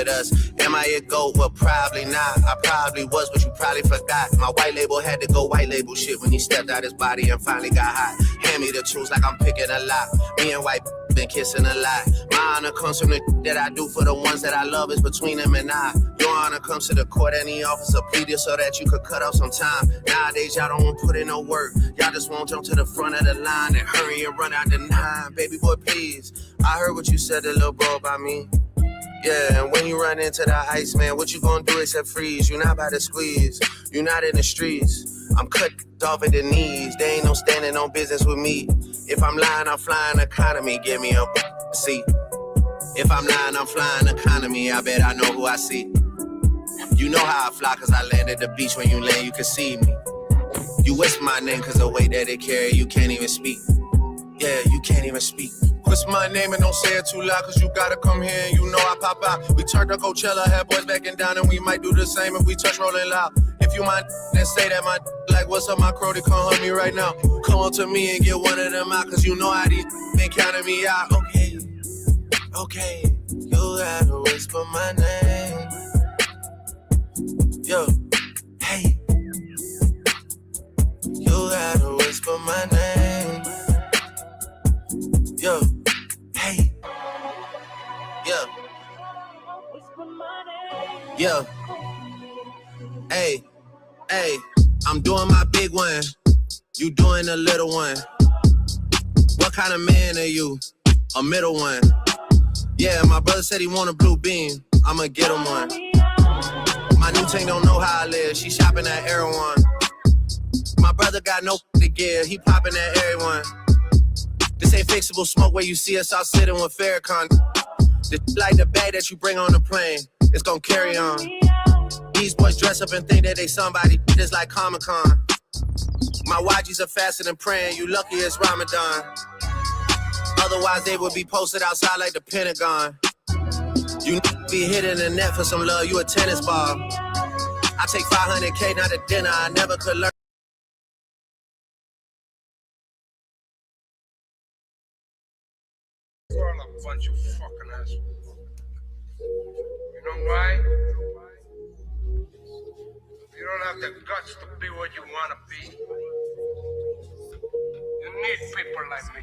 with us. Am I a GOAT? Well, probably not. I probably was, but you probably forgot. My white label had to go white label shit when he stepped out his body and finally got hot. Hand me the tools like I'm picking a lot. Me and white been kissing a lot. My honor comes from the that I do for the ones that I love is between them and I. Your honor comes to the court and the officer pleaded so that you could cut off some time. Nowadays, y'all don't want to put in no work. Y'all just want to jump to the front of the line and hurry and run out the 9. Baby boy, please. I heard what you said to little bro about me. Yeah, and when you run into the ice, man, what you gonna do except freeze? You not about to squeeze. You not in the streets. I'm cut off at the knees. There ain't no standing on business with me. If I'm lying, I'm flying economy. Give me a seat. If I'm lying, I'm flying economy. I bet I know who I see. You know how I fly, cause I land at the beach. When you land, you can see me. You whisper my name, cause the way that it carry, you can't even speak. Yeah, you can't even speak. Whisper my name and don't say it too loud, cause you gotta come here and you know I pop out. We turned to Coachella, had boys backing down, and we might do the same if we touch Rolling Loud. If you mind, then say that my like, what's up, my crody, come hug me right now. Come on to me and get one of them out, cause you know how these been counting me out. Okay, you gotta whisper my name. Yo, hey, you gotta whisper my name. Yo, hey, yeah, yeah, hey, I'm doing my big one, you doing the little one. What kind of man are you? A middle one. Yeah, my brother said he want a blue beam, I'ma get him one. My new tank don't know how I live, she shopping at Erewhon. My brother got no to give, he popping at everyone. This ain't fixable smoke where you see us all sitting with Farrakhan. This like the bag that you bring on the plane, it's gon' carry on. These boys dress up and think that they somebody, just like Comic-Con. My YGs are faster than praying, you lucky it's Ramadan. Otherwise they would be posted outside like the Pentagon. You be hitting the net for some love, you a tennis ball. I take 500K, not a dinner, I never could learn. You're all a bunch of fucking assholes. You know why? You don't have the guts to be what you want to be. You need people like me.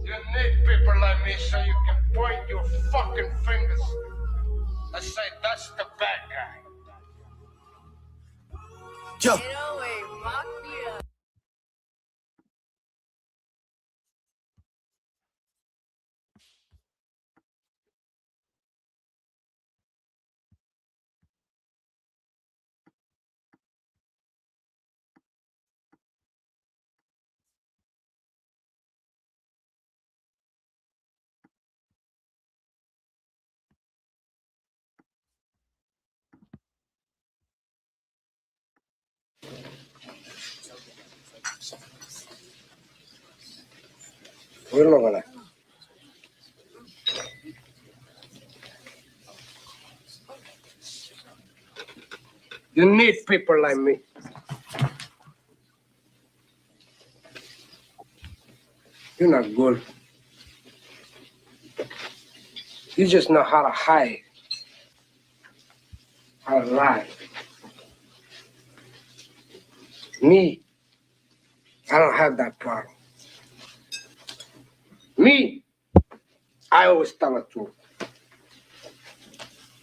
You need people like me so you can point your fucking fingers and say, that's the bad guy. Yo. You need people like me. You're not good. You just know how to hide, how to lie. Me, I don't have that problem. Me, I always tell the truth,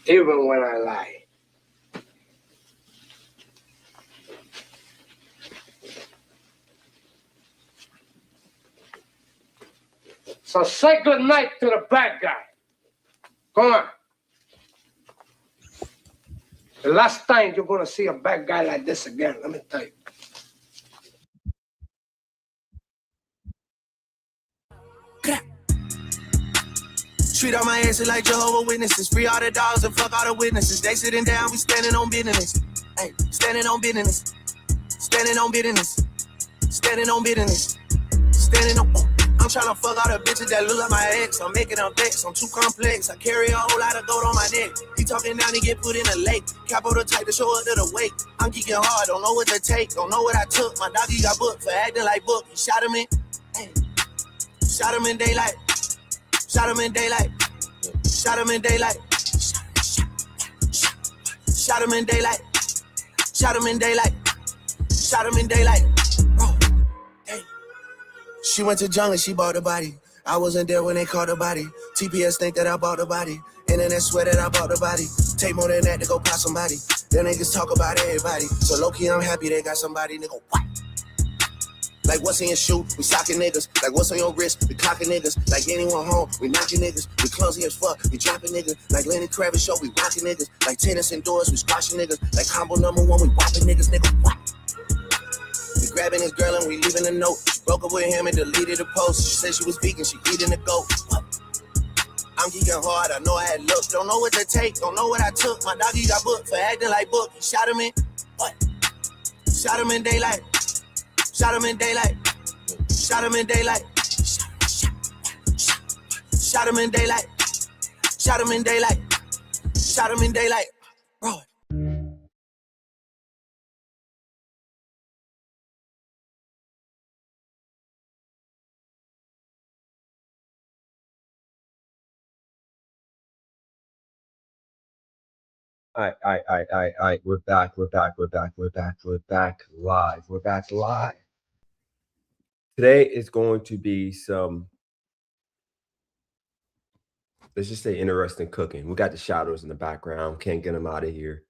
even when I lie. So say good night to the bad guy. Come on. The last time you're gonna see a bad guy like this again, let me tell you. Treat all my exes like Jehovah's Witnesses. Free all the dogs and fuck all the witnesses. They sitting down, we standing on business. Hey, standing on business. Standing on business. Standing on business. Standing on. I'm tryna fuck all the bitches that look like my ex. I'm making them vex, I'm too complex. I carry a whole lot of gold on my neck. He talking down, he get put in a lake. Capo the type to show up to the wake. I'm geeking hard, don't know what to take, don't know what I took. My doggy got booked for acting like book. He shot him in, hey. Shot him in daylight. Shot him in daylight. Shot him in daylight. Shot him in daylight. Shot him in daylight. Shot him in daylight. Bro, hey. She went to jungle, she bought the body. I wasn't there when they caught the body. TPS think that I bought the body. Internet swear that I bought the body. Take more than that to go pop somebody. Them niggas talk about everybody. So low-key, I'm happy they got somebody. Nigga, what? Like what's in your shoe? We socking niggas. Like what's on your wrist? We cocking niggas. Like anyone home? We knocking niggas. We clumsy as fuck. We dropping niggas. Like Lenny Kravitz show. We rocking niggas. Like tennis indoors. We squashing niggas. Like combo number one. We whopping niggas. Nigga, what? We grabbing his girl and we leaving a note. She broke up with him and deleted the post. She said she was vegan. She eating the goat. What? I'm geeking hard. I know I had looked. Don't know what to take. Don't know what I took. My doggy got booked for acting like book. He shot him in. What? Shot him in daylight. Shot him in daylight. Shot him in daylight. Shot him in daylight. Shot him in daylight. Shot him in daylight. Bro. All right. We're back live. We're back live. Today is going to be some, let's just say, interesting cooking. We got the shadows in the background. Can't get them out of here.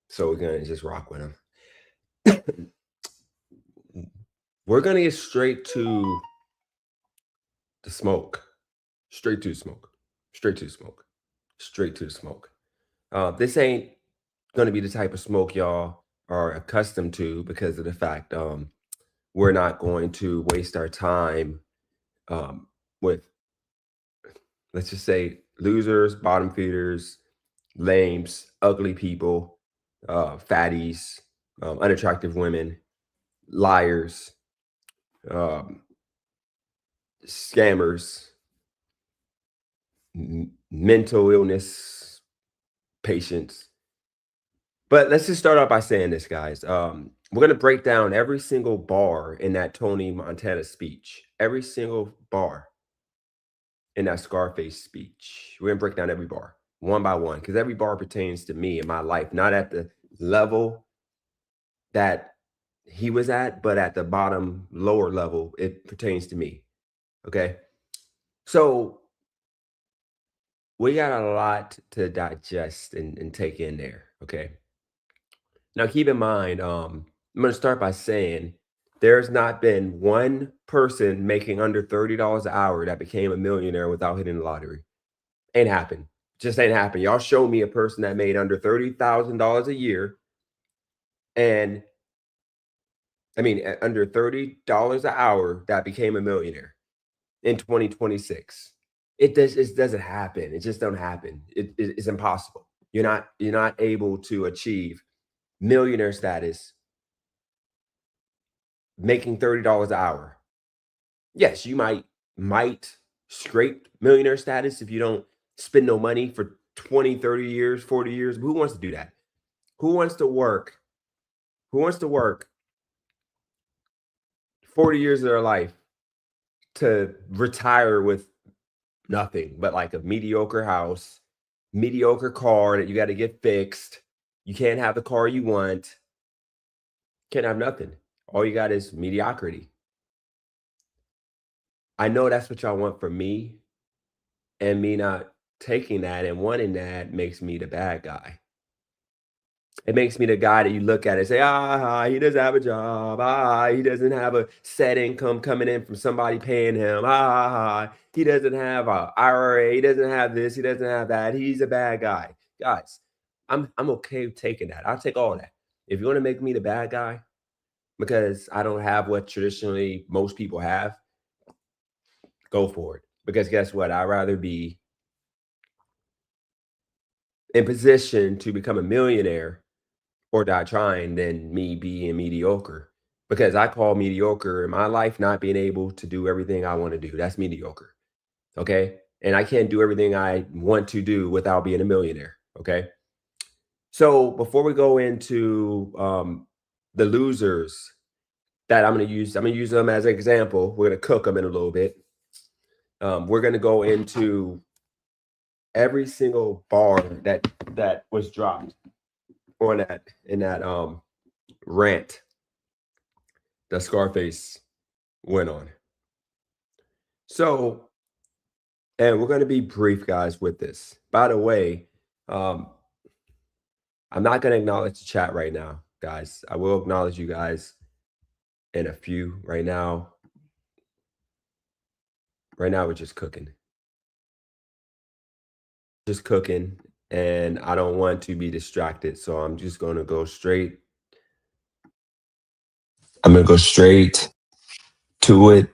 So we're going to just rock with them. We're going to get straight to the smoke. Straight to the smoke. Straight to the smoke. Straight to the smoke. This ain't going to be the type of smoke y'all are accustomed to because of the fact we're not going to waste our time with, let's just say, losers, bottom feeders, lames, ugly people, fatties, unattractive women, liars, scammers, mental illness patients. But let's just start out by saying this, guys. We're going to break down every single bar in that Tony Montana speech. Every single bar in that Scarface speech. We're going to break down every bar one by one because every bar pertains to me in my life, not at the level that he was at, but at the bottom, lower level, it pertains to me. Okay? So we got a lot to digest and take in there, okay? Now, keep in mind, I'm going to start by saying there's not been one person making under $30 an hour that became a millionaire without hitting the lottery. Ain't happened. Just ain't happened. Y'all show me a person that made under $30,000 a year and, under $30 an hour that became a millionaire in 2026. It doesn't happen. It just don't happen. It's impossible. You're not able to achieve millionaire status making $30 an hour. Yes, you might scrape millionaire status if you don't spend no money for 20, 30 years, 40 years. But who wants to do that? Who wants to work 40 years of their life to retire with nothing but like a mediocre house, mediocre car that you got to get fixed. You can't have the car you want. Can't have nothing. All you got is mediocrity. I know that's what y'all want from me, and me not taking that and wanting that makes me the bad guy. It makes me the guy that you look at and say, he doesn't have a job. He doesn't have a set income coming in from somebody paying him. He doesn't have a IRA. He doesn't have this. He doesn't have that. He's a bad guy. Guys, I'm okay with taking that. I'll take all that. If you want to make me the bad guy because I don't have what traditionally most people have, go for it. Because guess what? I'd rather be in position to become a millionaire or die trying than me being mediocre, because I call mediocre in my life not being able to do everything I want to do. That's mediocre. Okay. And I can't do everything I want to do without being a millionaire. Okay. So before we go into the losers that I'm going to use them as an example. We're going to cook them in a little bit. We're going to go into every single bar that was dropped on that in that rant that Scarface went on. So, and we're going to be brief, guys, with this. By the way, I'm not going to acknowledge the chat right now, guys. I will acknowledge you guys in a few. Right now, we're just cooking. Just cooking, and I don't want to be distracted, so I'm just going to go straight. I'm going to go straight to it,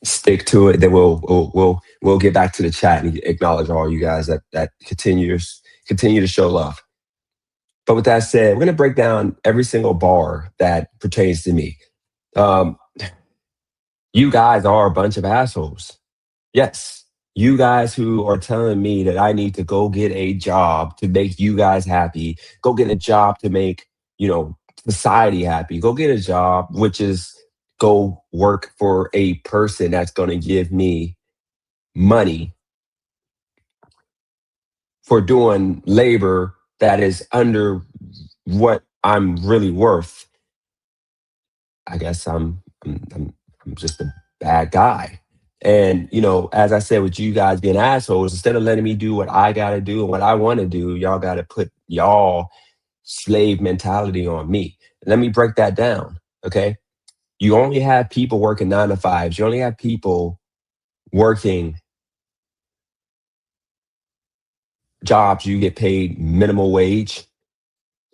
stick to it. Then we'll get back to the chat and acknowledge all you guys that continue to show love. But with that said, we're going to break down every single bar that pertains to me. You guys are a bunch of assholes. Yes, you guys who are telling me that I need to go get a job to make you guys happy, go get a job to make, society happy, go get a job, which is go work for a person that's going to give me money for doing labor that is under what I'm really worth. I guess I'm just a bad guy. And, as I said, with you guys being assholes, instead of letting me do what I got to do and what I want to do, y'all got to put y'all slave mentality on me. Let me break that down. Okay. You only have people working 9 to 5s. You only have people working jobs you get paid minimal wage.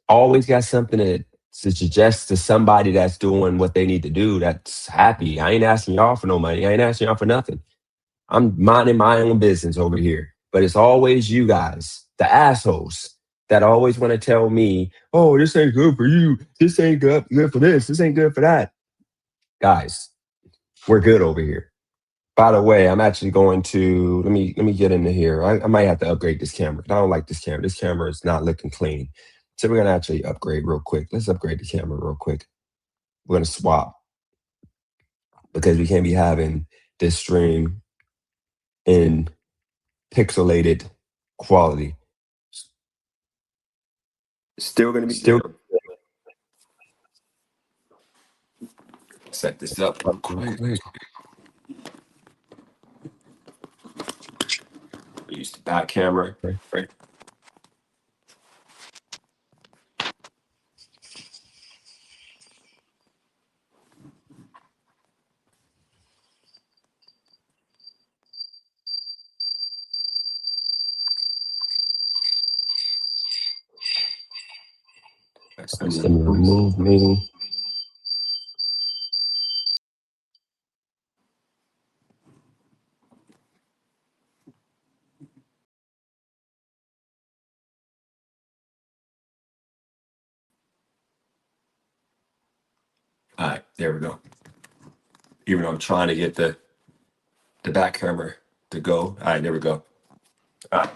Always got something to suggest to somebody that's doing what they need to do, that's happy. I ain't asking y'all for no money. I ain't asking y'all for nothing. I'm minding my own business over here. But it's always you guys, the assholes, that always want to tell me, oh, this ain't good for you. This ain't good for this. This ain't good for that. Guys, we're good over here. By the way, I'm actually going to, let me get into here. I might have to upgrade this camera. I don't like this camera. This camera is not looking clean. So we're going to actually upgrade real quick. Let's upgrade the camera real quick. We're going to swap because we can't be having this stream in pixelated quality. Still going to be set this up real quick. We use the back camera, right? Let me remove me. All right, there we go. Even though I'm trying to get the back camera to go. All right, there we go. All right.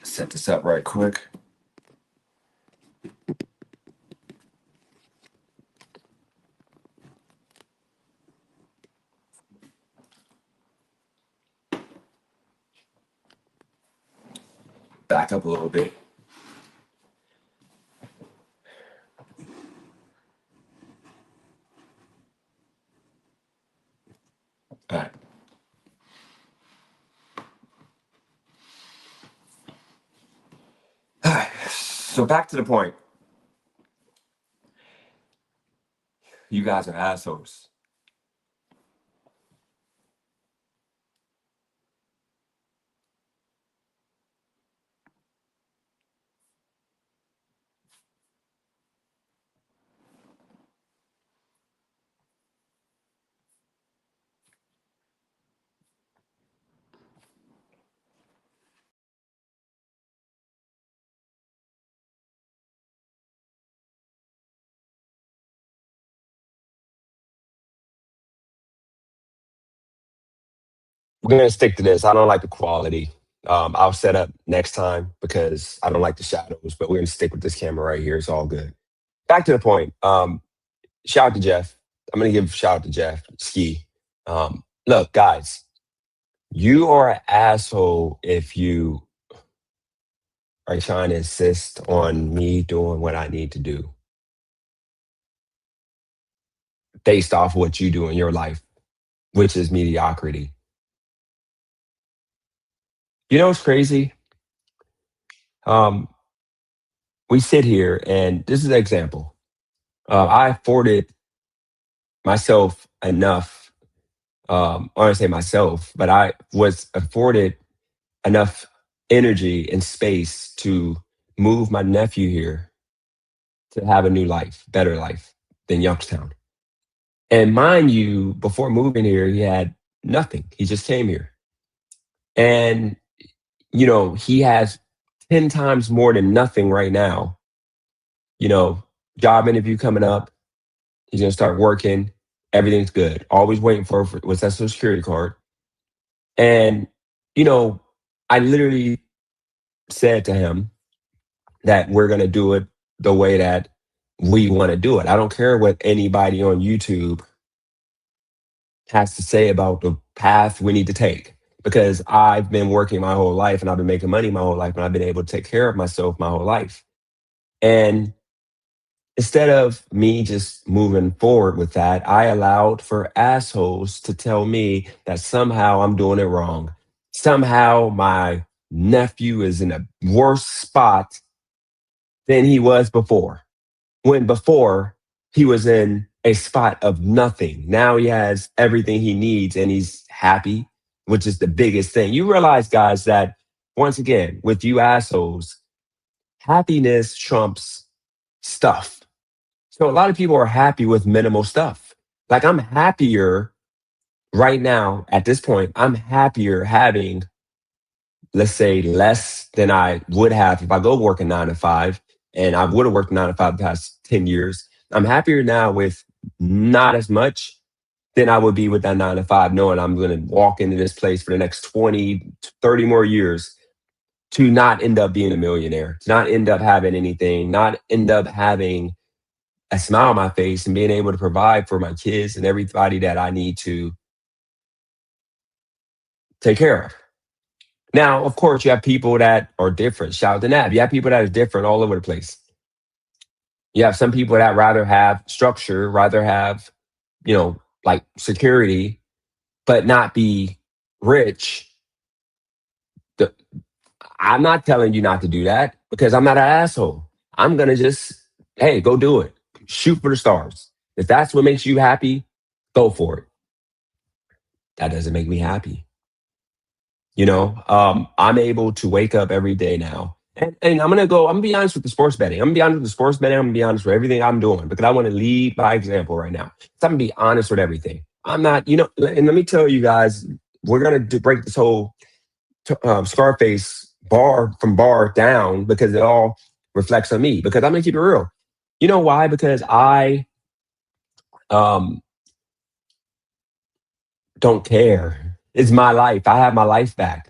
Set this up right quick. Back up a little bit. All right. All right. So back to the point. You guys are assholes. We're going to stick to this. I don't like the quality. I'll set up next time because I don't like the shadows, but we're going to stick with this camera right here. It's all good. Back to the point. Shout out to Jeff. I'm going to give a shout out to Jeff Ski. Look, guys, you are an asshole if you are trying to insist on me doing what I need to do based off what you do in your life, which is mediocrity. You know what's crazy? Um, we sit here, and this is an example. I afforded myself enough, I don't say myself, but I was afforded enough energy and space to move my nephew here to have a new life, better life than Youngstown. And mind you, before moving here, he had nothing. He just came here. And, he has 10 times more than nothing right now. Job interview coming up. He's going to start working. Everything's good. Always waiting for what's that social security card. And, I literally said to him that we're going to do it the way that we want to do it. I don't care what anybody on YouTube has to say about the path we need to take, because I've been working my whole life and I've been making money my whole life and I've been able to take care of myself my whole life. And instead of me just moving forward with that, I allowed for assholes to tell me that somehow I'm doing it wrong. Somehow my nephew is in a worse spot than he was before. When before he was in a spot of nothing. Now he has everything he needs and he's happy, which is the biggest thing. You realize, guys, that once again, with you assholes, happiness trumps stuff. So a lot of people are happy with minimal stuff. Like, I'm happier right now at this point. I'm happier having, let's say, less than I would have if I go work a 9 to 5, and I would have worked 9 to 5 the past 10 years. I'm happier now with not as much than I would be with that 9 to 5, knowing I'm going to walk into this place for the next 20, 30 more years to not end up being a millionaire, to not end up having anything, not end up having a smile on my face and being able to provide for my kids and everybody that I need to take care of. Now, of course, you have people that are different. Shout out to Nab. You have people that are different all over the place. You have some people that rather have structure, rather have, like security, but not be rich. I'm not telling you not to do that because I'm not an asshole. I'm going to just, hey, go do it. Shoot for the stars. If that's what makes you happy, go for it. That doesn't make me happy. I'm able to wake up every day now. And I'm gonna be honest with the sports betting. I'm gonna be honest with everything I'm doing because I want to lead by example right now. So I'm gonna be honest with everything. I'm not, and let me tell you guys, we're gonna break this whole Scarface bar from bar down because it all reflects on me. Because I'm gonna keep it real. You know why? Because I don't care. It's my life. I have my life back.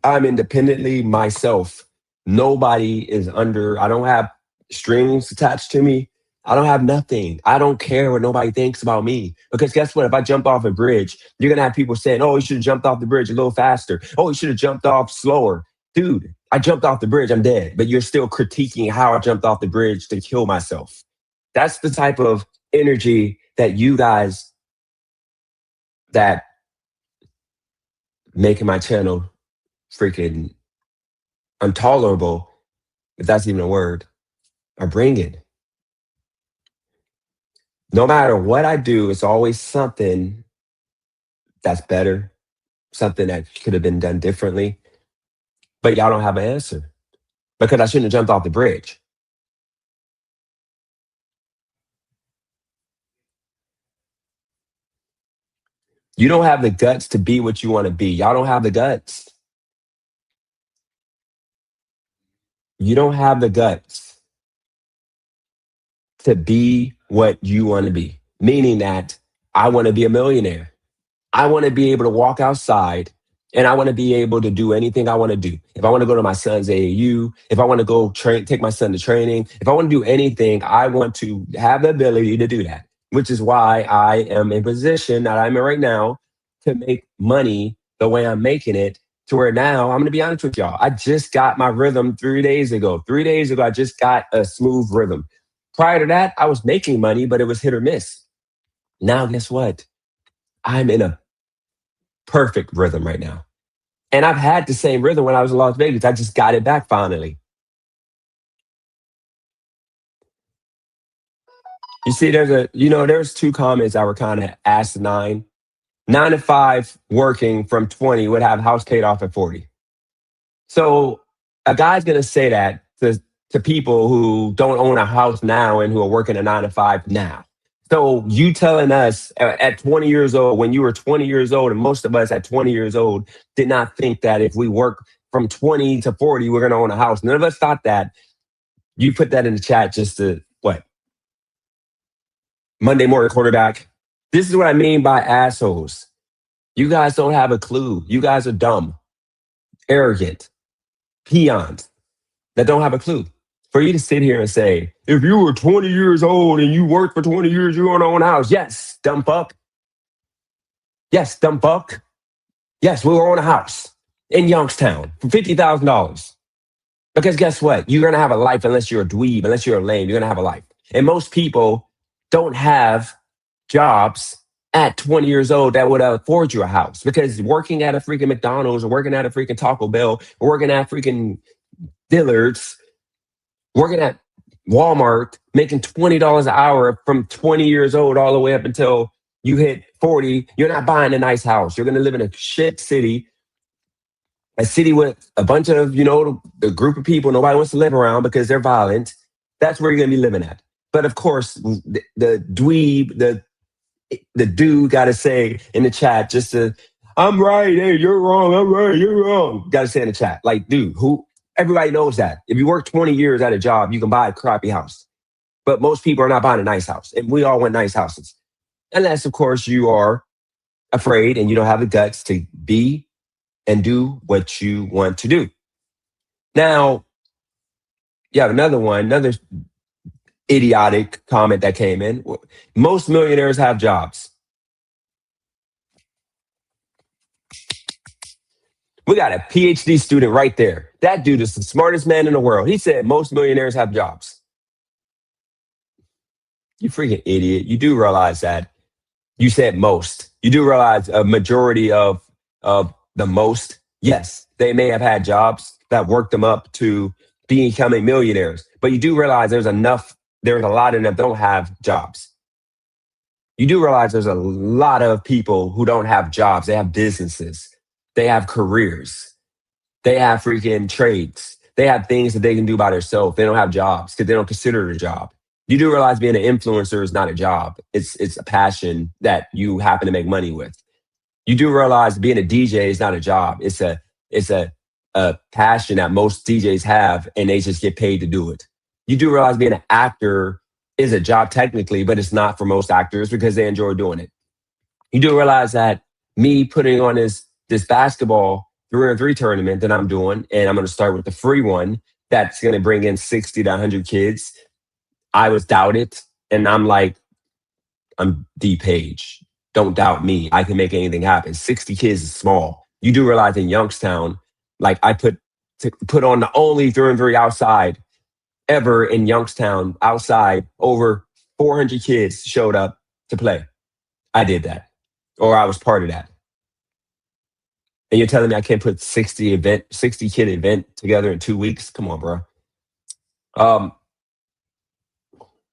I'm independently myself. Nobody is I don't have strings attached to me. I don't have nothing. I don't care what nobody thinks about me. Because guess what? If I jump off a bridge, you're going to have people saying, oh, you should have jumped off the bridge a little faster. Oh, you should have jumped off slower. Dude, I jumped off the bridge. I'm dead. But you're still critiquing how I jumped off the bridge to kill myself. That's the type of energy that you guys that making my channel freaking intolerable, if that's even a word, are bringing. No matter what I do, it's always something that's better, something that could have been done differently. But y'all don't have an answer because I shouldn't have jumped off the bridge. You don't have the guts to be what you want to be. Y'all don't have the guts. You don't have the guts to be what you want to be, meaning that I want to be a millionaire. I want to be able to walk outside and I want to be able to do anything I want to do. If I want to go to my son's AAU, if I want to go take my son to training, if I want to do anything, I want to have the ability to do that, which is why I am in a position that I'm in right now to make money the way I'm making it to where now, I'm going to be honest with y'all, I just got my rhythm 3 days ago. 3 days ago, I just got a smooth rhythm. Prior to that, I was making money, but it was hit or miss. Now, guess what? I'm in a perfect rhythm right now. And I've had the same rhythm when I was in Las Vegas. I just got it back finally. You see, there's two comments that were kind of asinine. 9 to 5 working from 20 would have house paid off at 40. So a guy's going to say that to people who don't own a house now and who are working a 9 to 5 now. So you telling us at 20 years old, when you were 20 years old, and most of us at 20 years old did not think that if we work from 20 to 40, we're going to own a house. None of us thought that. You put that in the chat just to what? Monday morning quarterback. This is what I mean by assholes. You guys don't have a clue. You guys are dumb, arrogant, peons that don't have a clue. For you to sit here and say, if you were 20 years old and you worked for 20 years, you're going to own a house. Yes, dumb fuck. Yes, dumb fuck. Yes, we were on a house in Youngstown for $50,000. Because guess what? You're going to have a life unless you're a dweeb, unless you're a lame. You're going to have a life. And most people don't have jobs at 20 years old that would afford you a house, because working at a freaking McDonald's or working at a freaking Taco Bell or working at freaking Dillard's, working at Walmart, making $20 an hour from 20 years old all the way up until you hit 40, you're not buying a nice house. You're going to live in a shit city, a city with a bunch of, a group of people nobody wants to live around because they're violent. That's where you're going to be living at. But of course, the dweeb, the dude got to say in the chat just to, I'm right, hey, you're wrong, I'm right, you're wrong. Got to say in the chat, like, dude, everybody knows that. If you work 20 years at a job, you can buy a crappy house. But most people are not buying a nice house. And we all want nice houses. Unless, of course, you are afraid and you don't have the guts to be and do what you want to do. Now, you have another idiotic comment that came in. Most millionaires have jobs. We got a PhD student right there. That dude is the smartest man in the world. He said most millionaires have jobs. You freaking idiot. You do realize that. You said most. You do realize a majority of the most, yes, they may have had jobs that worked them up to becoming millionaires. But you do realize there's a lot of them that don't have jobs. You do realize there's a lot of people who don't have jobs. They have businesses. They have careers. They have freaking trades. They have things that they can do by themselves. They don't have jobs because they don't consider it a job. You do realize being an influencer is not a job. It's a passion that you happen to make money with. You do realize being a DJ is not a job. It's a passion that most DJs have, and they just get paid to do it. You do realize being an actor is a job technically, but it's not for most actors because they enjoy doing it. You do realize that me putting on this basketball 3-on-3 tournament that I'm doing, and I'm going to start with the free one that's going to bring in 60 to 100 kids. I was doubted, and I'm like, I'm D Page. Don't doubt me. I can make anything happen. 60 kids is small. You do realize in Youngstown, like I put on the only 3-on-3 outside ever in Youngstown, outside, over 400 kids showed up to play. I did that, or I was part of that. And you're telling me I can't put 60 kid event together in 2 weeks? Come on, bro.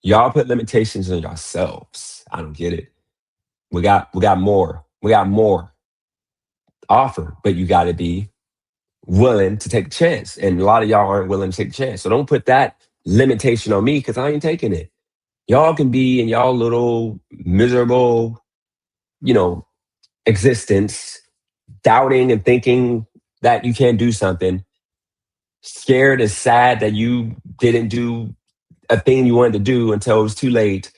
Y'all put limitations on yourselves. I don't get it. We got more. We got more offer, but you got to be willing to take a chance. And a lot of y'all aren't willing to take a chance. So don't put that limitation on me because I ain't taking it. Y'all can be in y'all little miserable, existence, doubting and thinking that you can't do something, scared and sad that you didn't do a thing you wanted to do until it was too late.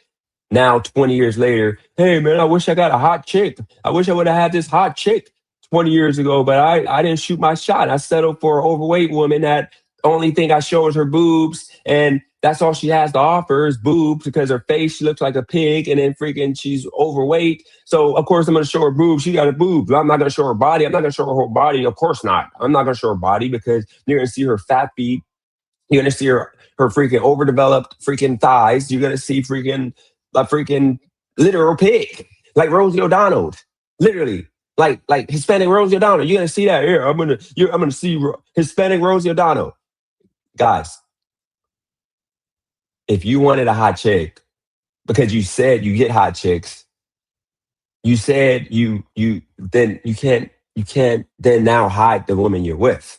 Now, 20 years later, hey, man, I wish I got a hot chick. I wish I would have had this hot chick 20 years ago, but I didn't shoot my shot. I settled for an overweight woman that only thing I show is her boobs, and That's all she has to offer is boobs because her face, she looks like a pig, and then freaking she's overweight. So of course I'm gonna show her boobs. She got a boobs. I'm not gonna show her body. I'm not gonna show her whole body. Of course not. I'm not gonna show her body because you're gonna see her fat feet. You're gonna see her freaking overdeveloped freaking thighs. You're gonna see freaking a freaking literal pig, like Rosie O'Donnell, literally, like Hispanic Rosie O'Donnell. You're gonna see that here. I'm gonna see Hispanic Rosie O'Donnell, guys. If you wanted a hot chick, because you said you get hot chicks, you said you then you can't then now hide the woman you're with.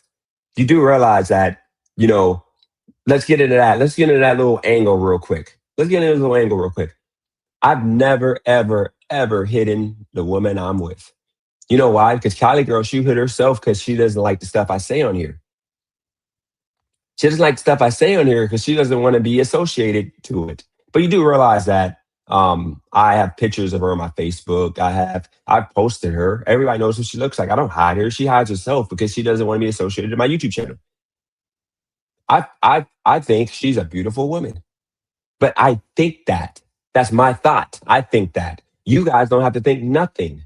You do realize that, you know, let's get into that. Let's get into that little angle real quick. Let's get into this little angle real quick. I've never, ever, ever hidden the woman I'm with. You know why? Because Kylie girl, she hid herself because she doesn't like the stuff I say on here. She doesn't like the stuff I say on here because she doesn't want to be associated to it. But you do realize that I have pictures of her on my Facebook. I've posted her. Everybody knows what she looks like. I don't hide her. She hides herself because she doesn't want to be associated to my YouTube channel. I think she's a beautiful woman. But I think that. That's my thought. I think that. You guys don't have to think nothing.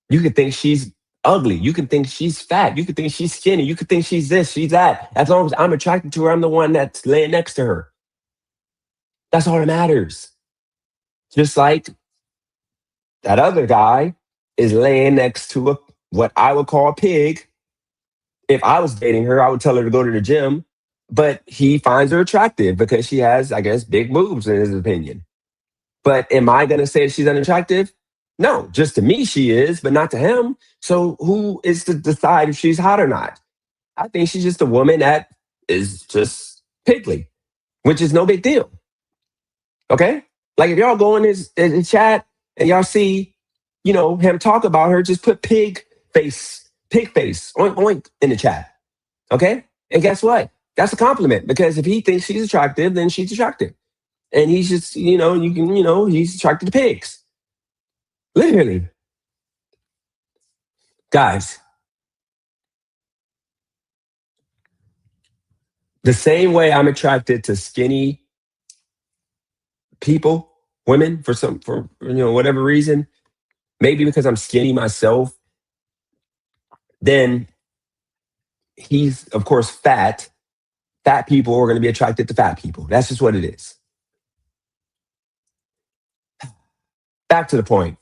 You could think she's ugly. You can think she's fat. You could think she's skinny. You could think she's this, she's that. As long as I'm attracted to her, I'm the one that's laying next to her. That's all that matters. Just like that other guy is laying next to what I would call a pig. If I was dating her, I would tell her to go to the gym, but he finds her attractive because she has, I guess, big boobs in his opinion. But am I going to say she's unattractive? No, just to me she is, but not to him. So who is to decide if she's hot or not? I think she's just a woman that is just pigly, which is no big deal. Okay? Like if y'all go in his chat and y'all see, you know, him talk about her, just put pig face, oink, oink in the chat. Okay? And guess what? That's a compliment because if he thinks she's attractive, then she's attractive. And he's just, you know, he's attracted to pigs. Literally. Guys, the same way I'm attracted to skinny people, women, for whatever reason, maybe because I'm skinny myself, then he's, of course, fat. Fat people are going to be attracted to fat people. That's just what it is. Back to the point.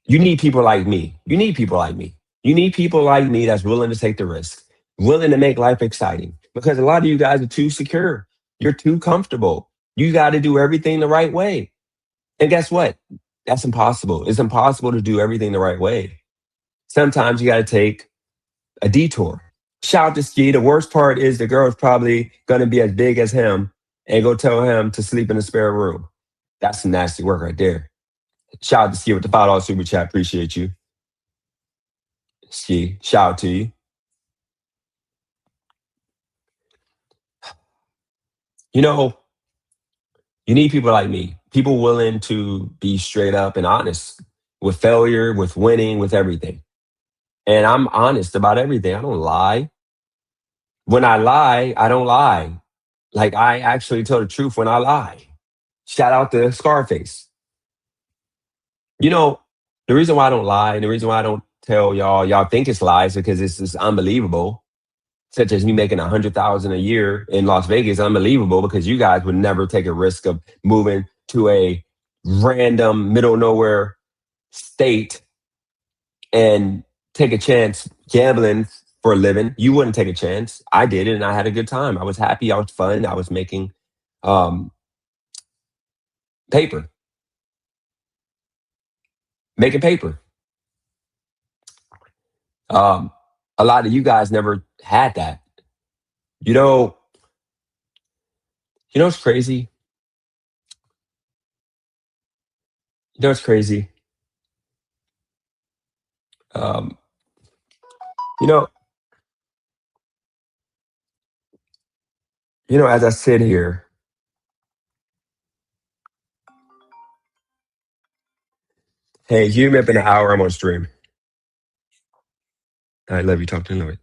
You need people like me. You need people like me. You need people like me that's willing to take the risk, willing to make life exciting. Because a lot of you guys are too secure. You're too comfortable. You got to do everything the right way. And guess what? That's impossible. It's impossible to do everything the right way. Sometimes you got to take a detour. Shout out to Ski. The worst part is the girl's probably going to be as big as him and go tell him to sleep in a spare room. That's some nasty work right there. Shout out to Ski with the $5 super chat. Appreciate you. Ski, shout out to you. You know, you need people like me, people willing to be straight up and honest with failure, with winning, with everything. And I'm honest about everything. I don't lie. When I lie, I don't lie. Like I actually tell the truth when I lie. Shout out to Scarface. You know, the reason why I don't lie, and the reason why I don't tell y'all think it's lies, because it's just unbelievable. Such as me making $100,000 a year in Las Vegas, unbelievable, because you guys would never take a risk of moving to a random middle of nowhere state and take a chance gambling for a living. You wouldn't take a chance. I did it and I had a good time. I was happy. I was fun. I was making paper. Making paper. A lot of you guys never had that. You know what's crazy? You know what's crazy? As I sit here, hey, you me up in an hour, I'm on stream. I love you. Talk to you later.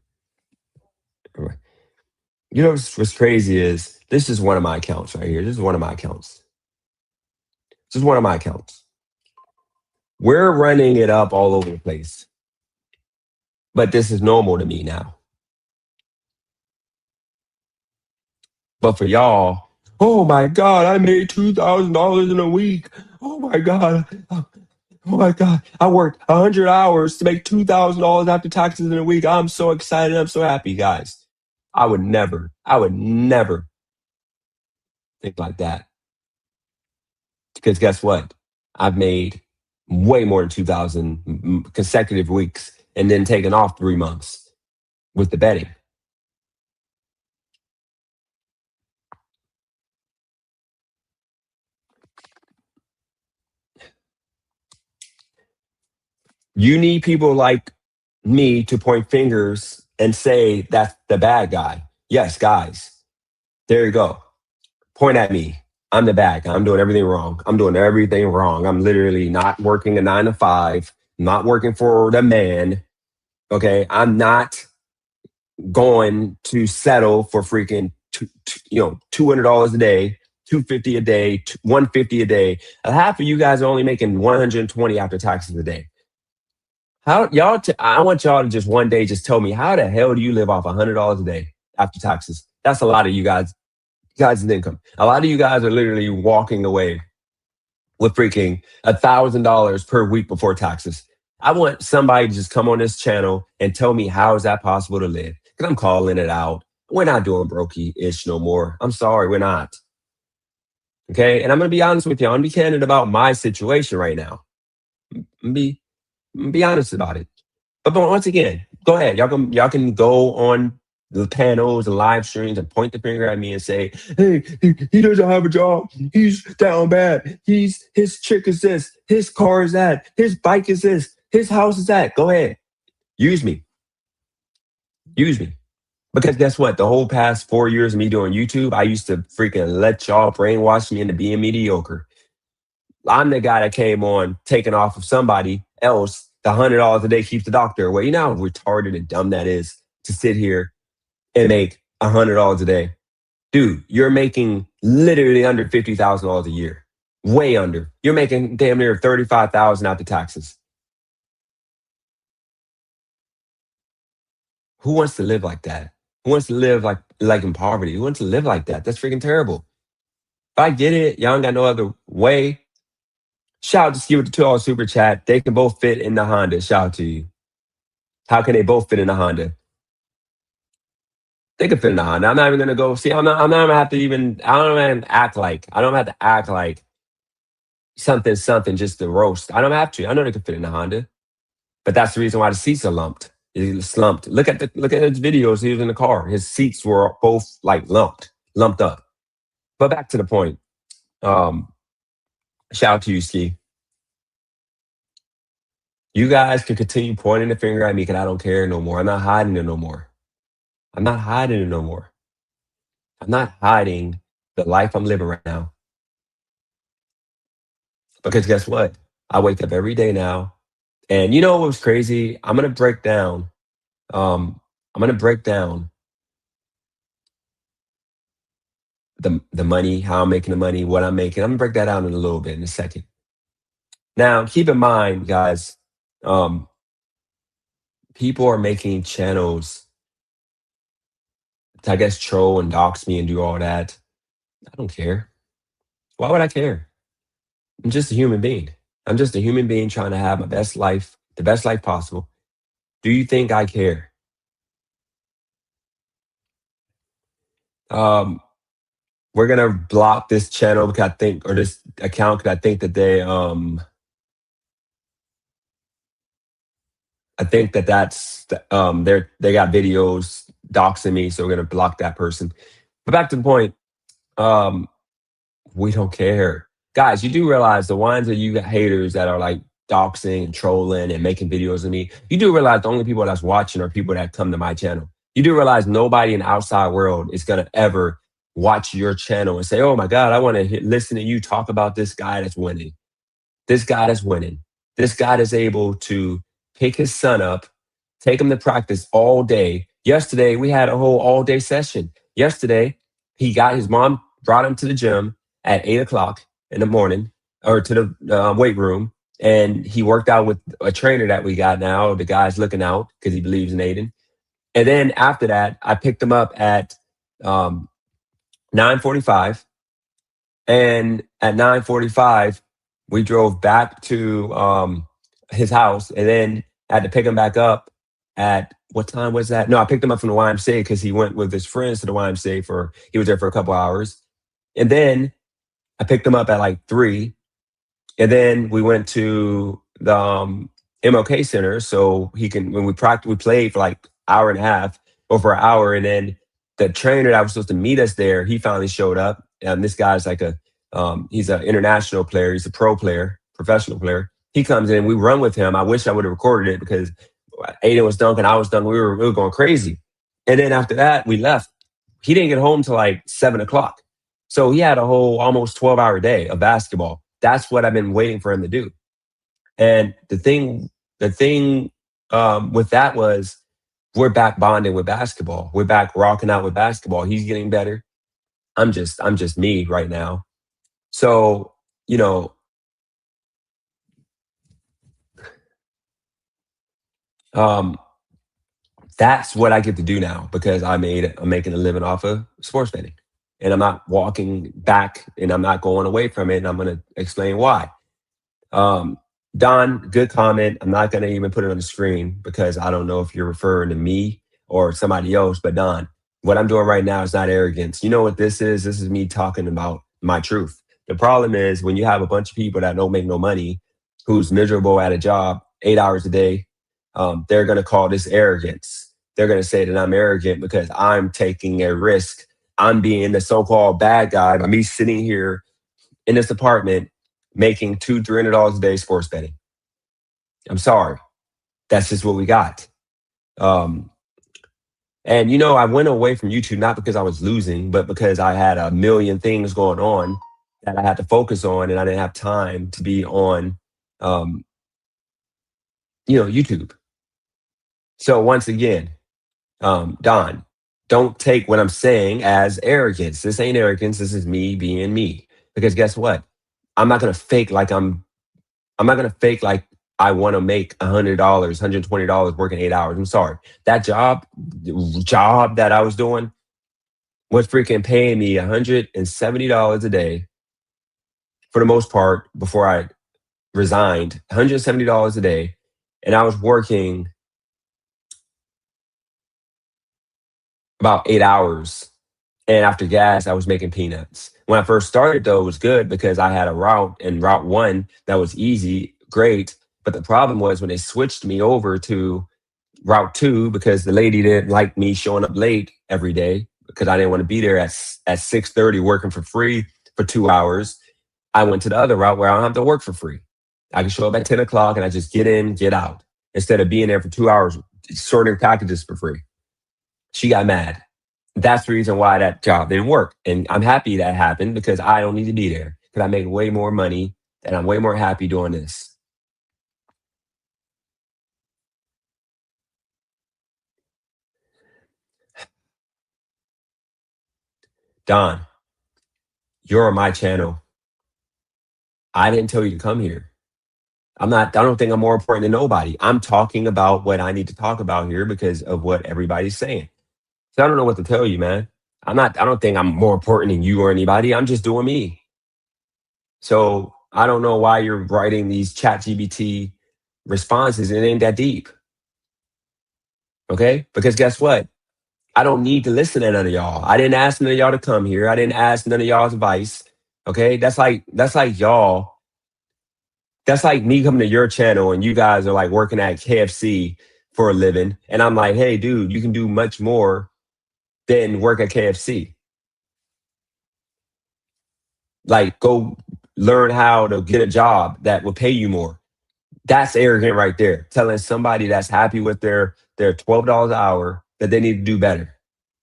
All right. You know what's crazy is this is one of my accounts right here. This is one of my accounts. This is one of my accounts. We're running it up all over the place, but this is normal to me now. But for y'all, oh my God, I made $2,000 in a week. Oh my God. Oh my God. I worked 100 hours to make $2,000 after taxes in a week. I'm so excited. I'm so happy, guys. I would never think like that. Because guess what? I've made way more than 2,000 consecutive weeks and then taken off 3 months with the betting. You need people like me to point fingers and say that's the bad guy. Yes, guys, there you go. Point at me. I'm the bad guy. I'm doing everything wrong. I'm doing everything wrong. I'm literally not working a 9 to 5, not working for the man. Okay. I'm not going to settle for freaking $200 a day, $250 a day, $150 a day. Half of you guys are only making $120 after taxes a day. How y'all? I want y'all to just one day just tell me how the hell do you live off $100 a day after taxes? That's a lot of you guys' income. A lot of you guys are literally walking away with freaking $1,000 per week before taxes. I want somebody to just come on this channel and tell me how is that possible to live? Because I'm calling it out. We're not doing brokey-ish no more. I'm sorry, we're not. Okay, and I'm gonna be honest with you. I'm gonna be candid about my situation right now. Be honest about it. But once again, go ahead. Y'all can go on the panels and live streams and point the finger at me and say, hey, he doesn't have a job. He's down bad. His chick is this. His car is that. His bike is this. His house is that. Go ahead. Use me. Because guess what? The whole past 4 years of me doing YouTube, I used to freaking let y'all brainwash me into being mediocre. I'm the guy that came on taking off of somebody else. The $100 a day keeps the doctor away. You know how retarded and dumb that is to sit here and make $100 a day. Dude, you're making literally under $50,000 a year. Way under. You're making damn near $35,000 after taxes. Who wants to live like that? Who wants to live like in poverty? Who wants to live like that? That's freaking terrible. If I get it, y'all ain't got no other way. Shout out to Ski with the $2 super chat. They can both fit in the Honda. Shout out to you. How can they both fit in the Honda? They can fit in the Honda. I'm not even gonna go see. I'm not gonna have to even. I don't even act like. I don't have to act like something just to roast. I don't have to. I know they can fit in the Honda, but that's the reason why the seats are lumped. It's slumped. Look at his videos. He was in the car. His seats were both like lumped up. But back to the point. Shout out to you, Ski. You guys can continue pointing the finger at me because I don't care no more. I'm not hiding it no more. I'm not hiding the life I'm living right now. Because guess what? I wake up every day now. And you know what was crazy? I'm gonna break down. The money, how I'm making the money, what I'm making. I'm gonna break that down in a little bit in a second. Now, keep in mind, guys, people are making channels to, I guess, troll and dox me and do all that. I don't care. Why would I care? I'm just a human being. I'm just a human being trying to have my best life, the best life possible. Do you think I care? We're gonna block this channel because or this account because I think that they they got videos doxing me, so we're gonna block that person. But back to the point, we don't care. Guys, you do realize the ones that you got haters that are like doxing and trolling and making videos of me, you do realize the only people that's watching are people that come to my channel. You do realize nobody in the outside world is gonna ever watch your channel and say, oh my God, I want to listen to you talk about this guy that's winning. This guy that's winning. This guy is able to pick his son up, take him to practice all day. Yesterday, we had a whole all-day session. Yesterday, his mom brought him to the gym at 8 o'clock in the morning, or to the weight room, and he worked out with a trainer that we got now. The guy's looking out because he believes in Aiden. And then after that, I picked him up at 9:45, and at 9:45, we drove back to his house, and then I had to pick him back up at what time was that? No, I picked him up from the YMCA because he went with his friends to the YMCA he was there for a couple hours. And then I picked him up at like 3. And then we went to the MLK Center so when we practiced, we played for like hour and a half, over an hour. And then the trainer that was supposed to meet us there, he finally showed up. And this guy's like he's an international player. He's a pro player, professional player. He comes in, we run with him. I wish I would have recorded it because Aiden was dunking, I was dunking. We were going crazy. And then after that, we left. He didn't get home till like 7 o'clock. So he had a whole almost 12-hour day of basketball. That's what I've been waiting for him to do. And the thing with that was, we're back bonding with basketball. We're back rocking out with basketball. He's getting better. I'm just me right now. So, that's what I get to do now because I'm making a living off of sports betting, and I'm not walking back, and I'm not going away from it. And I'm going to explain why. Don, good comment. I'm not going to even put it on the screen because I don't know if you're referring to me or somebody else. But Don, what I'm doing right now is not arrogance. You know what this is? This is me talking about my truth. The problem is when you have a bunch of people that don't make no money, who's miserable at a job 8 hours a day, they're going to call this arrogance. They're going to say that I'm arrogant because I'm taking a risk. I'm being the so-called bad guy by me sitting here in this apartment making $200-$300 a day sports betting. I'm sorry. That's just what we got. And I went away from YouTube not because I was losing, but because I had a million things going on that I had to focus on, and I didn't have time to be on, YouTube. So once again, Don, don't take what I'm saying as arrogance. This ain't arrogance. This is me being me. Because guess what? I'm not gonna fake like I want to make $100, $120 working 8 hours. I'm sorry. That job that I was doing was freaking paying me $170 a day for the most part before I resigned. $170 a day, and I was working about 8 hours. And after gas, I was making peanuts. When I first started, though, it was good because I had a route, and route 1 that was easy, great. But the problem was when they switched me over to route 2, because the lady didn't like me showing up late every day because I didn't want to be there at 6:30 working for free for 2 hours. I went to the other route where I don't have to work for free. I can show up at 10 o'clock and I just get in, get out, instead of being there for 2 hours sorting packages for free. She got mad. That's the reason why that job didn't work. And I'm happy that happened because I don't need to be there because I make way more money and I'm way more happy doing this. Don, you're on my channel. I didn't tell you to come here. I don't think I'm more important than nobody. I'm talking about what I need to talk about here because of what everybody's saying. So I don't know what to tell you, man. I don't think I'm more important than you or anybody. I'm just doing me. So I don't know why you're writing these ChatGPT responses. It ain't that deep. Okay? Because guess what? I don't need to listen to none of y'all. I didn't ask none of y'all to come here. I didn't ask none of y'all's advice. Okay? That's like y'all. That's like me coming to your channel and you guys are like working at KFC for a living. And I'm like, hey, dude, you can do much more than work at KFC. Like, go learn how to get a job that will pay you more. That's arrogant right there. Telling somebody that's happy with their $12 an hour that they need to do better.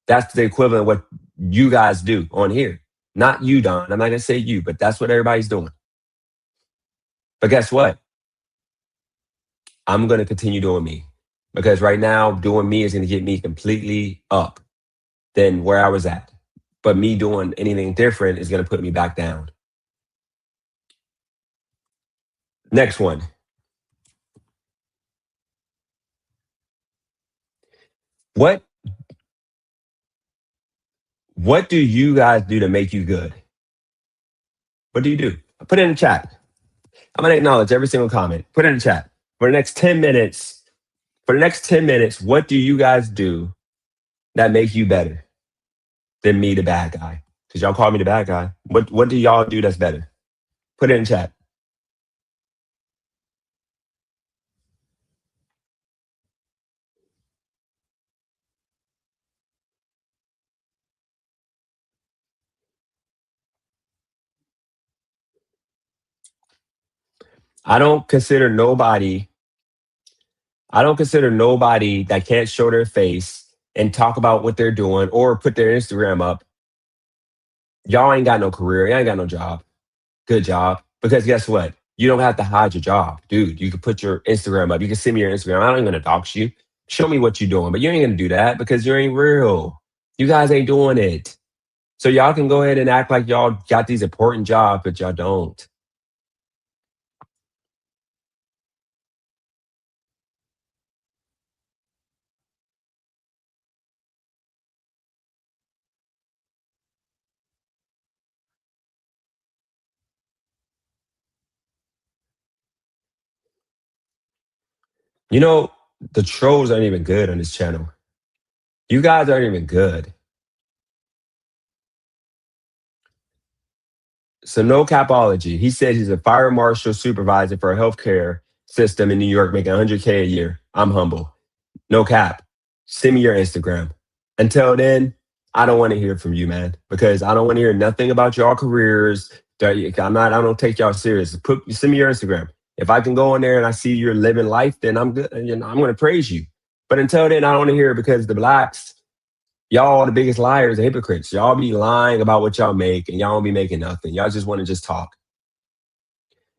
That's the equivalent of what you guys do on here. Not you, Don. I'm not going to say you, but that's what everybody's doing. But guess what? I'm going to continue doing me because right now doing me is going to get me completely up. than where I was at. But me doing anything different is going to put me back down. Next one. What what do you guys do to make you good? What do you do? Put it in the chat. I'm gonna acknowledge every single comment. Put it in the chat. For the next 10 minutes, what do you guys do that make you better than me, the bad guy? Because y'all call me the bad guy. What do y'all do that's better? Put it in chat. I don't consider nobody that can't show their face and talk about what they're doing or put their Instagram up. Y'all ain't got no career. Y'all ain't got no job. Good job. Because guess what? You don't have to hide your job, dude. You can put your Instagram up. You can send me your Instagram. I ain't gonna dox you. Show me what you're doing, but you ain't gonna do that because you ain't real. You guys ain't doing it. So y'all can go ahead and act like y'all got these important jobs, but y'all don't. You know, the trolls aren't even good on this channel. You guys aren't even good. So no capology. He said he's a fire marshal supervisor for a healthcare system in New York, making 100K a year. I'm humble. No cap. Send me your Instagram. Until then, I don't want to hear from you, man, because I don't want to hear nothing about y'all careers. I don't take y'all serious. Send me your Instagram. If I can go in there and I see you're living life, then I'm good. You know, I'm going to praise you. But until then, I don't want to hear it because the blacks, y'all are the biggest liars and hypocrites. Y'all be lying about what y'all make and y'all don't be making nothing. Y'all just want to just talk.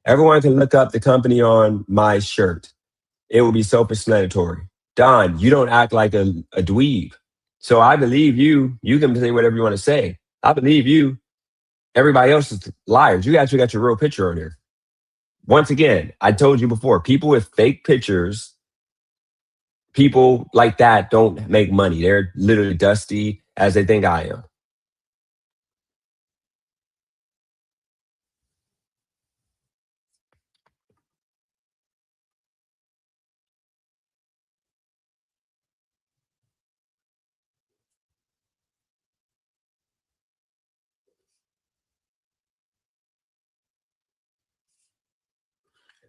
Everyone can look up the company on my shirt. It will be self-explanatory. Don, you don't act like a dweeb. So I believe you. You can say whatever you want to say. I believe you. Everybody else is liars. You actually got your real picture on there. Once again, I told you before, people with fake pictures, people like that don't make money. They're literally dusty as they think I am.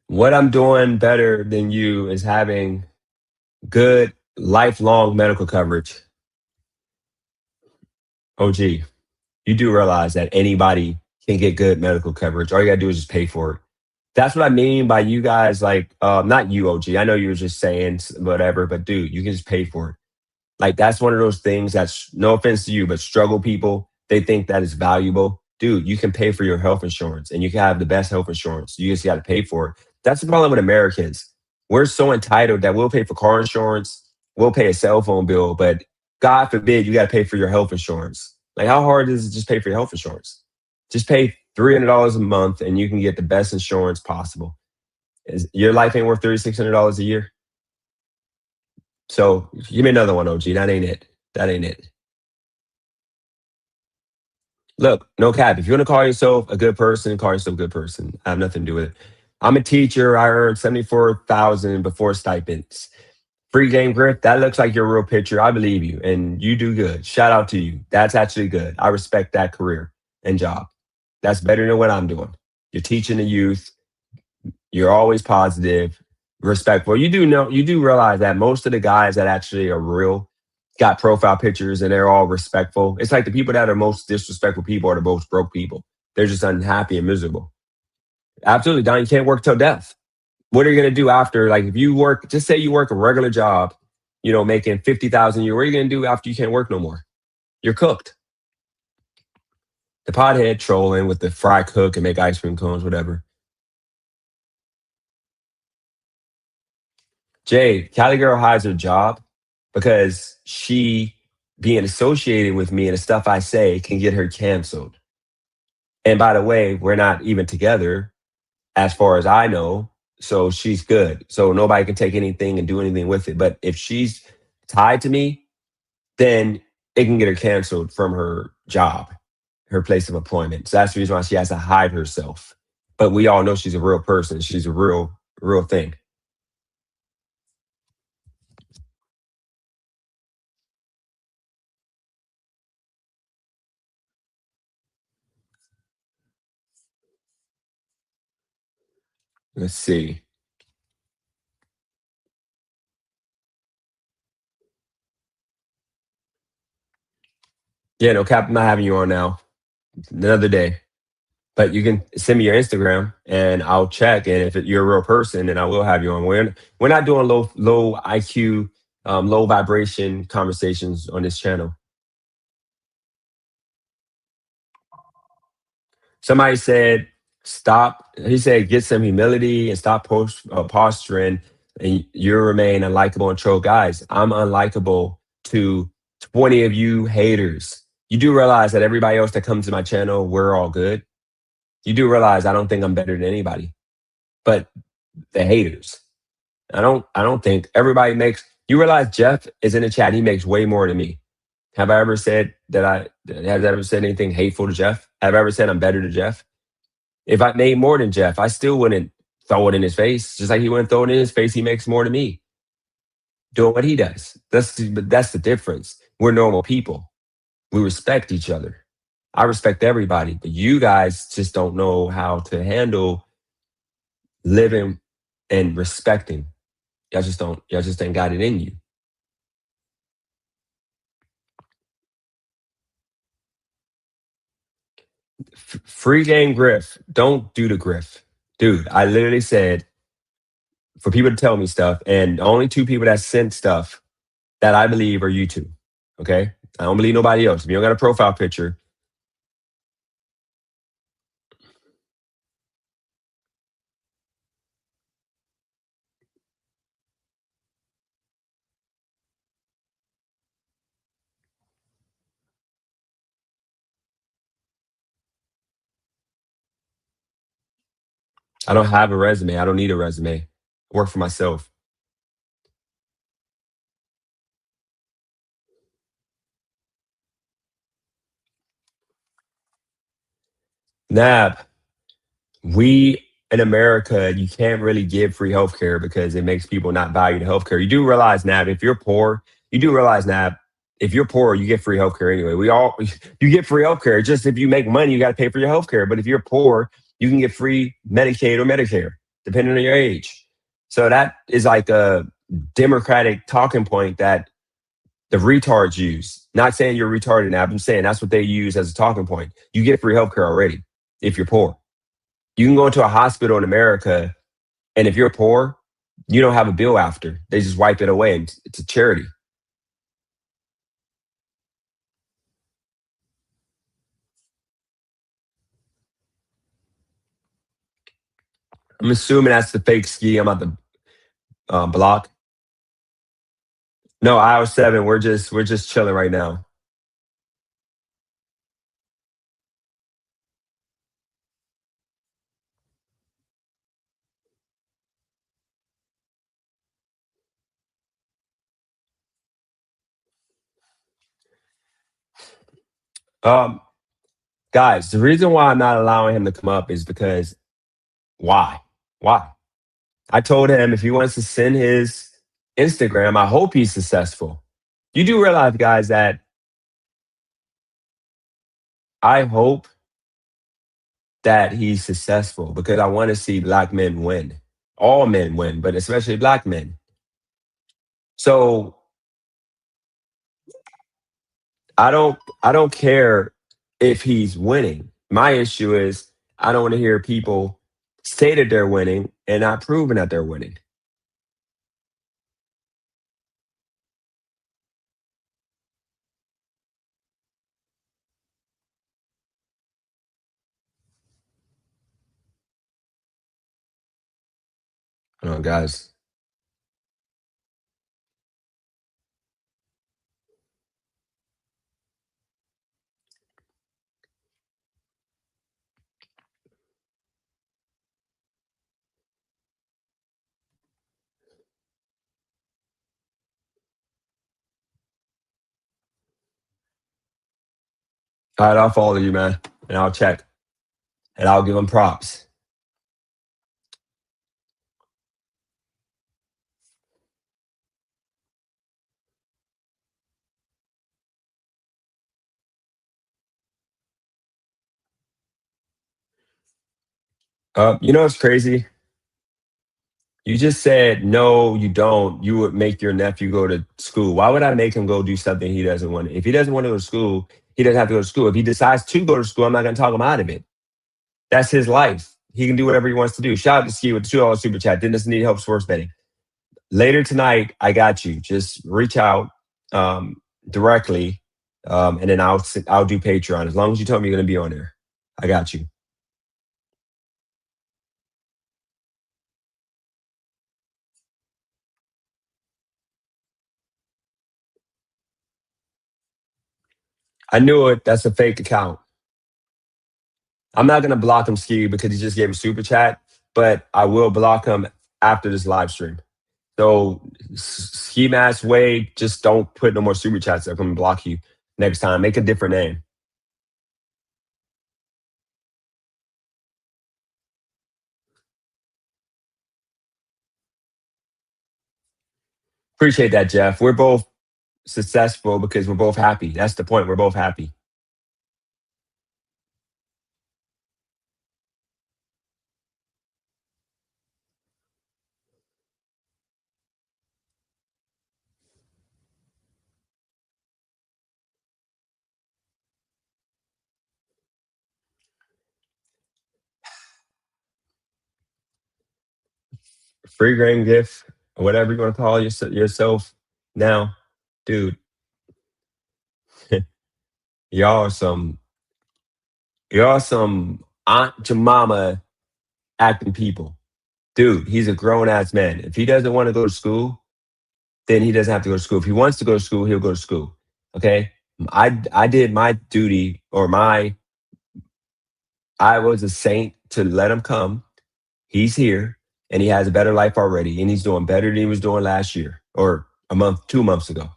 What I'm doing better than you is having good lifelong medical coverage. OG, you do realize that anybody can get good medical coverage. All you gotta do is just pay for it. That's what I mean by you guys, like, not you, OG. I know you were just saying whatever, but dude, you can just pay for it. Like, that's one of those things that's, no offense to you, but struggle people, they think that is valuable. Dude, you can pay for your health insurance and you can have the best health insurance. You just got to pay for it. That's the problem with Americans. We're so entitled that we'll pay for car insurance, we'll pay a cell phone bill, but God forbid you got to pay for your health insurance. Like, how hard is it to just pay for your health insurance? Just pay $300 a month and you can get the best insurance possible. Your life ain't worth $3,600 a year. So give me another one, OG. That ain't it. That ain't it. Look, no cap. If you want to call yourself a good person, call yourself a good person. I have nothing to do with it. I'm a teacher. I earned $74,000 before stipends. Free game grip. That looks like your real picture. I believe you, and you do good. Shout out to you. That's actually good. I respect that career and job. That's better than what I'm doing. You're teaching the youth. You're always positive, respectful. You do realize that most of the guys that actually are real got profile pictures and they're all respectful. It's like the people that are most disrespectful people are the most broke people. They're just unhappy and miserable. Absolutely, Don. You can't work till death. What are you gonna do after? Like, if you work, just say you work a regular job, making 50,000 a year. What are you gonna do after you can't work no more? You're cooked. The pothead trolling with the fry cook and make ice cream cones, whatever. Jay, Cali girl hides her job because she being associated with me and the stuff I say can get her canceled. And by the way, we're not even together as far as I know. So she's good. So nobody can take anything and do anything with it. But if she's tied to me, then it can get her canceled from her job, her place of employment. So that's the reason why she has to hide herself. But we all know she's a real person. She's a real thing. Let's see. Yeah, no cap, I'm not having you on now. Another day. But you can send me your Instagram and I'll check. And if you're a real person, then I will have you on. We're not doing low IQ, low vibration conversations on this channel. Somebody said, stop. He said, get some humility and stop posturing, and you remain unlikable and troll. Guys, I'm unlikable to 20 of you haters. You do realize that everybody else that comes to my channel, we're all good. You do realize I don't think I'm better than anybody, but the haters. I don't think everybody makes, you realize Jeff is in the chat. He makes way more than me. Have I ever said have I ever said anything hateful to Jeff? Have I ever said I'm better than Jeff? If I made more than Jeff, I still wouldn't throw it in his face. Just like he wouldn't throw it in his face, he makes more than me doing what he does. But that's the difference. We're normal people. We respect each other. I respect everybody, but you guys just don't know how to handle living and respecting. Y'all just don't. Y'all just ain't got it in you. Free game Griff. Don't do the Griff, dude. I literally said for people to tell me stuff, and the only two people that sent stuff that I believe are you two. Okay, I don't believe nobody else. If you don't got a profile picture, I don't have a resume. I don't need a resume. I work for myself. Nab, we in America, you can't really give free healthcare because it makes people not value the healthcare. You do realize, Nab, if you're poor, you do realize, Nab, if you're poor, you get free healthcare anyway. You get free healthcare. Just if you make money, you got to pay for your healthcare. But if you're poor, you can get free Medicaid or Medicare, depending on your age. So that is like a democratic talking point that the retards use. Not saying you're retarded, Nab. I'm saying that's what they use as a talking point. You get free healthcare already if you're poor. You can go into a hospital in America, and if you're poor, you don't have a bill after. They just wipe it away, and it's a charity. I'm assuming that's the fake ski. I'm at the block. No, aisle 7. We're just chilling right now. Um, guys, the reason why I'm not allowing him to come up is because why? Why? I told him if he wants to send his Instagram, I hope he's successful. You do realize, guys, that I hope that he's successful because I want to see black men win. All men win, but especially black men. So I don't care if he's winning. My issue is I don't want to hear people say that they're winning and not proving that they're winning. Guys. All right, I'll follow you, man, and I'll check, and I'll give him props. You know what's crazy? You just said no, you don't. You would make your nephew go to school. Why would I make him go do something he doesn't want? If he doesn't want to go to school, he doesn't have to go to school. If he decides to go to school, I'm not going to talk him out of it. That's his life. He can do whatever he wants to do. Shout out to Ski with the $2 super chat. Didn't need help sports betting. Later tonight, I got you. Just reach out directly, and then I'll do Patreon. As long as you tell me you're going to be on there, I got you. I knew it. That's a fake account. I'm not going to block him, Ski, because he just gave a super chat, but I will block him after this live stream. So, Ski Mask Wade, just don't put no more super chats. I'm going to block you next time. Make a different name. Appreciate that, Jeff. We're both successful because we're both happy. That's the point. We're both happy. Free game gift, or whatever you want to call yourself now, dude. y'all are some Aunt Jemima acting people. Dude, he's a grown ass man. If he doesn't want to go to school, then he doesn't have to go to school. If he wants to go to school, he'll go to school. Okay. I did my duty, or I was a saint to let him come. He's here and he has a better life already, and he's doing better than he was doing last year or 2 months ago.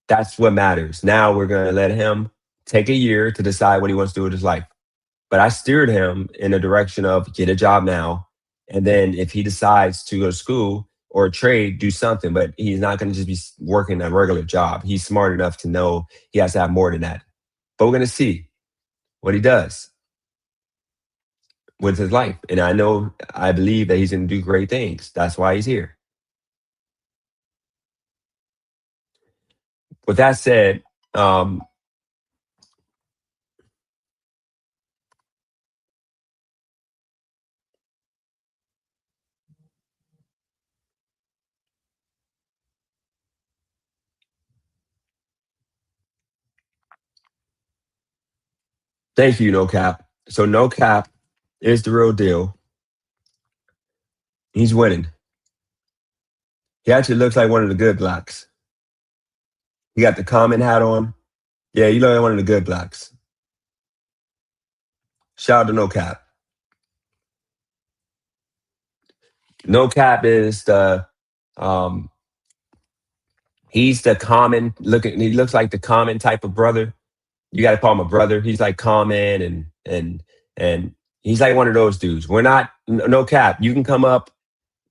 That's what matters. Now we're going to let him take a year to decide what he wants to do with his life. But I steered him in a direction of get a job now. And then if he decides to go to school or trade, do something. But he's not going to just be working a regular job. He's smart enough to know he has to have more than that. But we're going to see what he does with his life. And I believe that he's going to do great things. That's why he's here. With that said, thank you, No Cap. So No Cap is the real deal. He's winning. He actually looks like one of the good blacks. He got the common hat on. Yeah, you look like one of the good blacks. Shout out to No Cap. No Cap is he's the common looking. He looks like the common type of brother. You got to call him a brother. He's like common and he's like one of those dudes. We're not No Cap. You can come up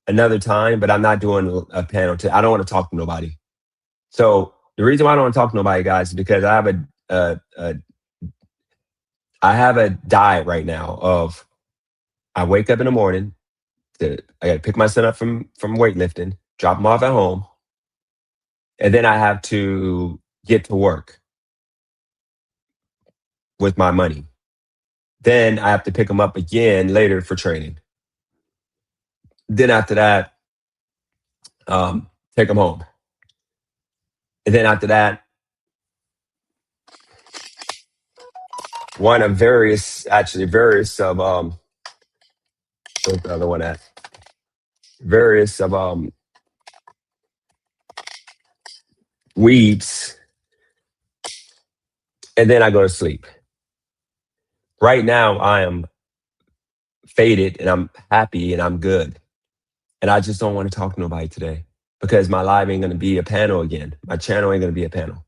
another time, but I'm not doing a panel. I don't want to talk to nobody. So the reason why I don't want to talk to nobody, guys, is because I have a diet right now of I wake up in the morning. I got to pick my son up from weightlifting, drop him off at home, and then I have to get to work with my money. Then I have to pick him up again later for training. Then after that, take him home. And then after that, one of various of where's the other one at? Various of weeds, and then I go to sleep. Right now, I am faded and I'm happy and I'm good. And I just don't want to talk to nobody today because my live ain't going to be a panel again. My channel ain't going to be a panel.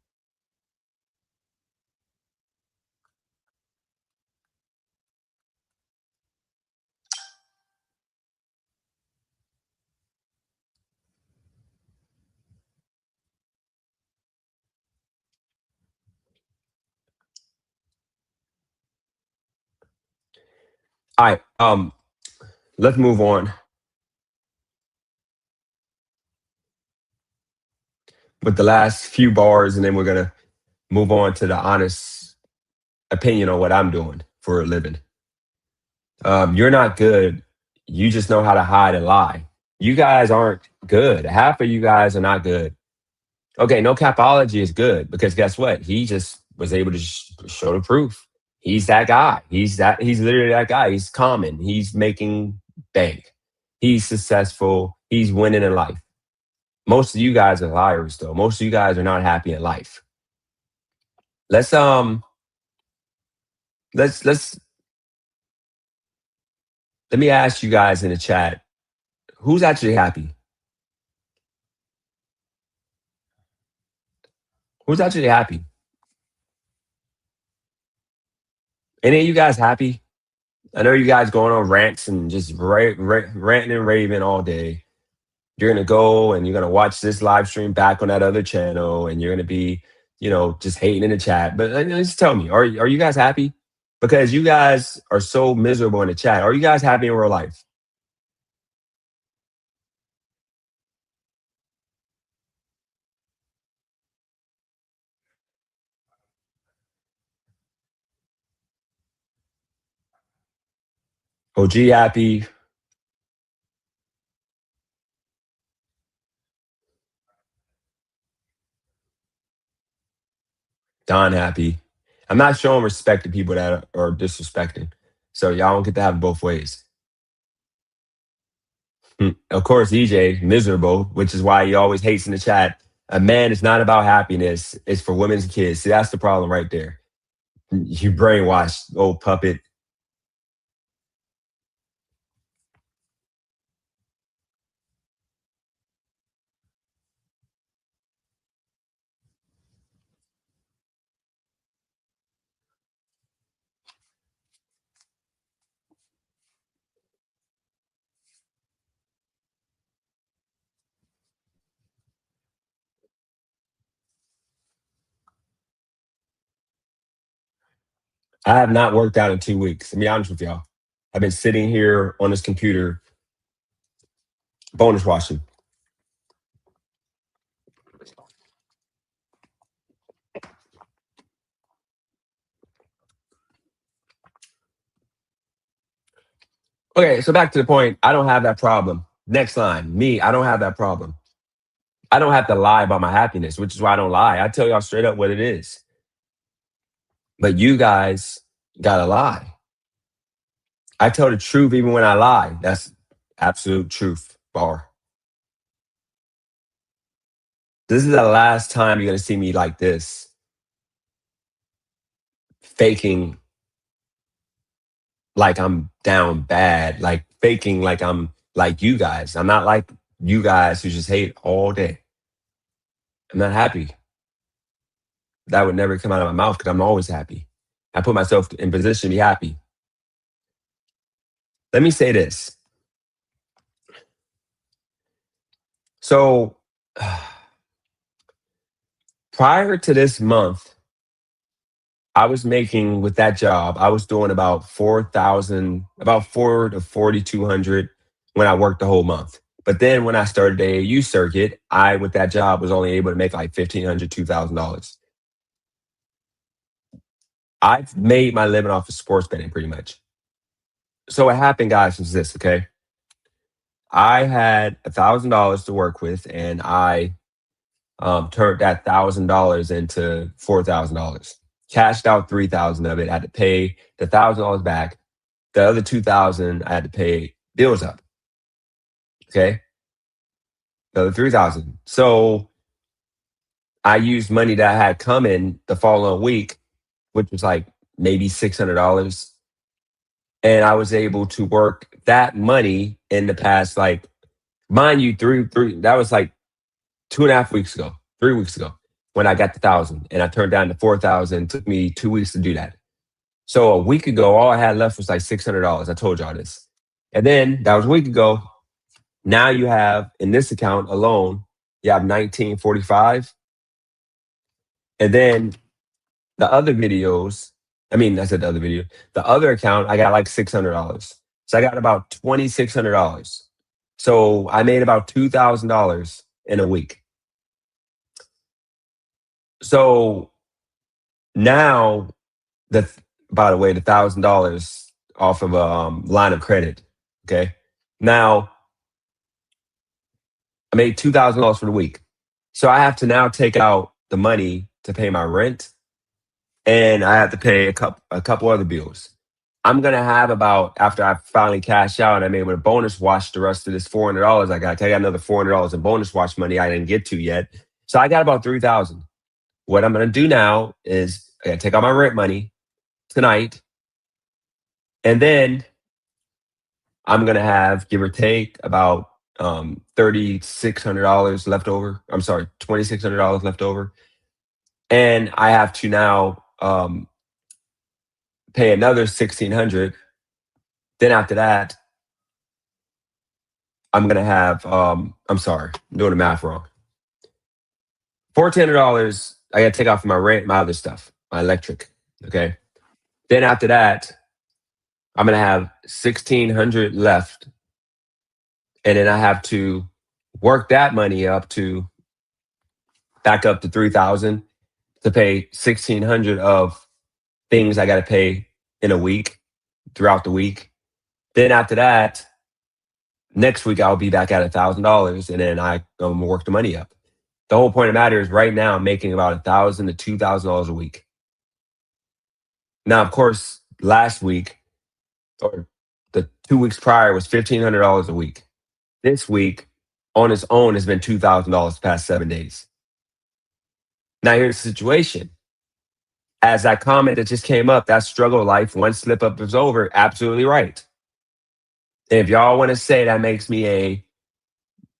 All right. Let's move on with the last few bars, and then we're gonna move on to the honest opinion on what I'm doing for a living. You're not good. You just know how to hide and lie. You guys aren't good. Half of you guys are not good. Okay, no capology is good because guess what? He just was able to show the proof. He's that guy. He's literally that guy. He's common. He's making bank. He's successful. He's winning in life. Most of you guys are liars though. Most of you guys are not happy in life. Let's let's let me ask you guys in the chat, who's actually happy? Who's actually happy? Any of you guys happy? I know you guys going on rants and just ranting and raving all day. You're gonna go and you're gonna watch this live stream back on that other channel, and you're gonna be, just hating in the chat. But just tell me, are you guys happy? Because you guys are so miserable in the chat. Are you guys happy in real life? OG happy. Don happy. I'm not showing respect to people that are disrespecting. So y'all don't get to have it both ways. Of course, EJ miserable, which is why he always hates in the chat. A man is not about happiness. It's for women's and kids. See, that's the problem right there. You brainwashed, old puppet. I have not worked out in 2 weeks. To be honest with y'all, I've been sitting here on this computer, bonus watching. Okay, so back to the point. I don't have that problem. Next line, me, I don't have that problem. I don't have to lie about my happiness, which is why I don't lie. I tell y'all straight up what it is. But you guys gotta lie. I tell the truth even when I lie. That's absolute truth, bar. This is the last time you're gonna see me like this, faking like I'm down bad, like faking like I'm like you guys. I'm not like you guys who just hate all day. I'm not happy. That would never come out of my mouth because I'm always happy. I put myself in position to be happy. Let me say this. So prior to this month, I was making with that job, I was doing about 4,000, about 4 to 4,200 when I worked the whole month. But then when I started the AAU circuit, I with that job was only able to make like $1,500, $2,000. I've made my living off of sports betting pretty much. So what happened, guys, was this, okay? I had $1,000 to work with, and I turned that $1,000 into $4,000. Cashed out 3,000 of it. I had to pay the $1,000 back. The other 2,000 I had to pay bills up. Okay, the other 3,000. So I used money that I had coming the following week, which was like maybe $600, and I was able to work that money in the past, like, mind you, three. That was like 2.5 weeks ago, 3 weeks ago, when I got the 1,000, and I turned down the 4,000. It took me 2 weeks to do that. So a week ago, all I had left was like $600. I told y'all this, and then that was a week ago. Now you have in this account alone, you have 1945, and then the other videos I mean, I said the other video. The other account, I got like $600. So I got about $2,600. So I made about $2,000 in a week. So now, the by the way, the $1,000 off of a line of credit. Okay. Now I made $2,000 for the week. So I have to now take out the money to pay my rent, and I have to pay a couple other bills. I'm gonna have about, after I finally cash out and I'm able to bonus wash the rest of this $400 I got. I got another $400 in bonus wash money I didn't get to yet. So I got about 3,000. What I'm gonna do now is I gotta take out my rent money tonight, and then I'm gonna have, give or take, about $3,600 left over. I'm sorry, $2,600 left over, and I have to now pay another $1,600. Then after that, I'm gonna have I'm sorry, I'm doing the math wrong. $1,400 I gotta take off my rent, my other stuff, my electric. Okay. Then after that, I'm gonna have $1,600 left, and then I have to work that money up to back up to 3,000 to pay 1,600 of things I got to pay in a week, throughout the week. Then after that, next week I'll be back at $1,000, and then I'm gonna work the money up. The whole point of the matter is, right now I'm making about $1,000 to $2,000 a week. Now, of course, last week, or the 2 weeks prior, was $1,500 a week. This week on its own has been $2,000 the past 7 days. Now here's the situation. As that comment that just came up, that struggle of life, one slip up is over, absolutely right. And if y'all want to say that makes me a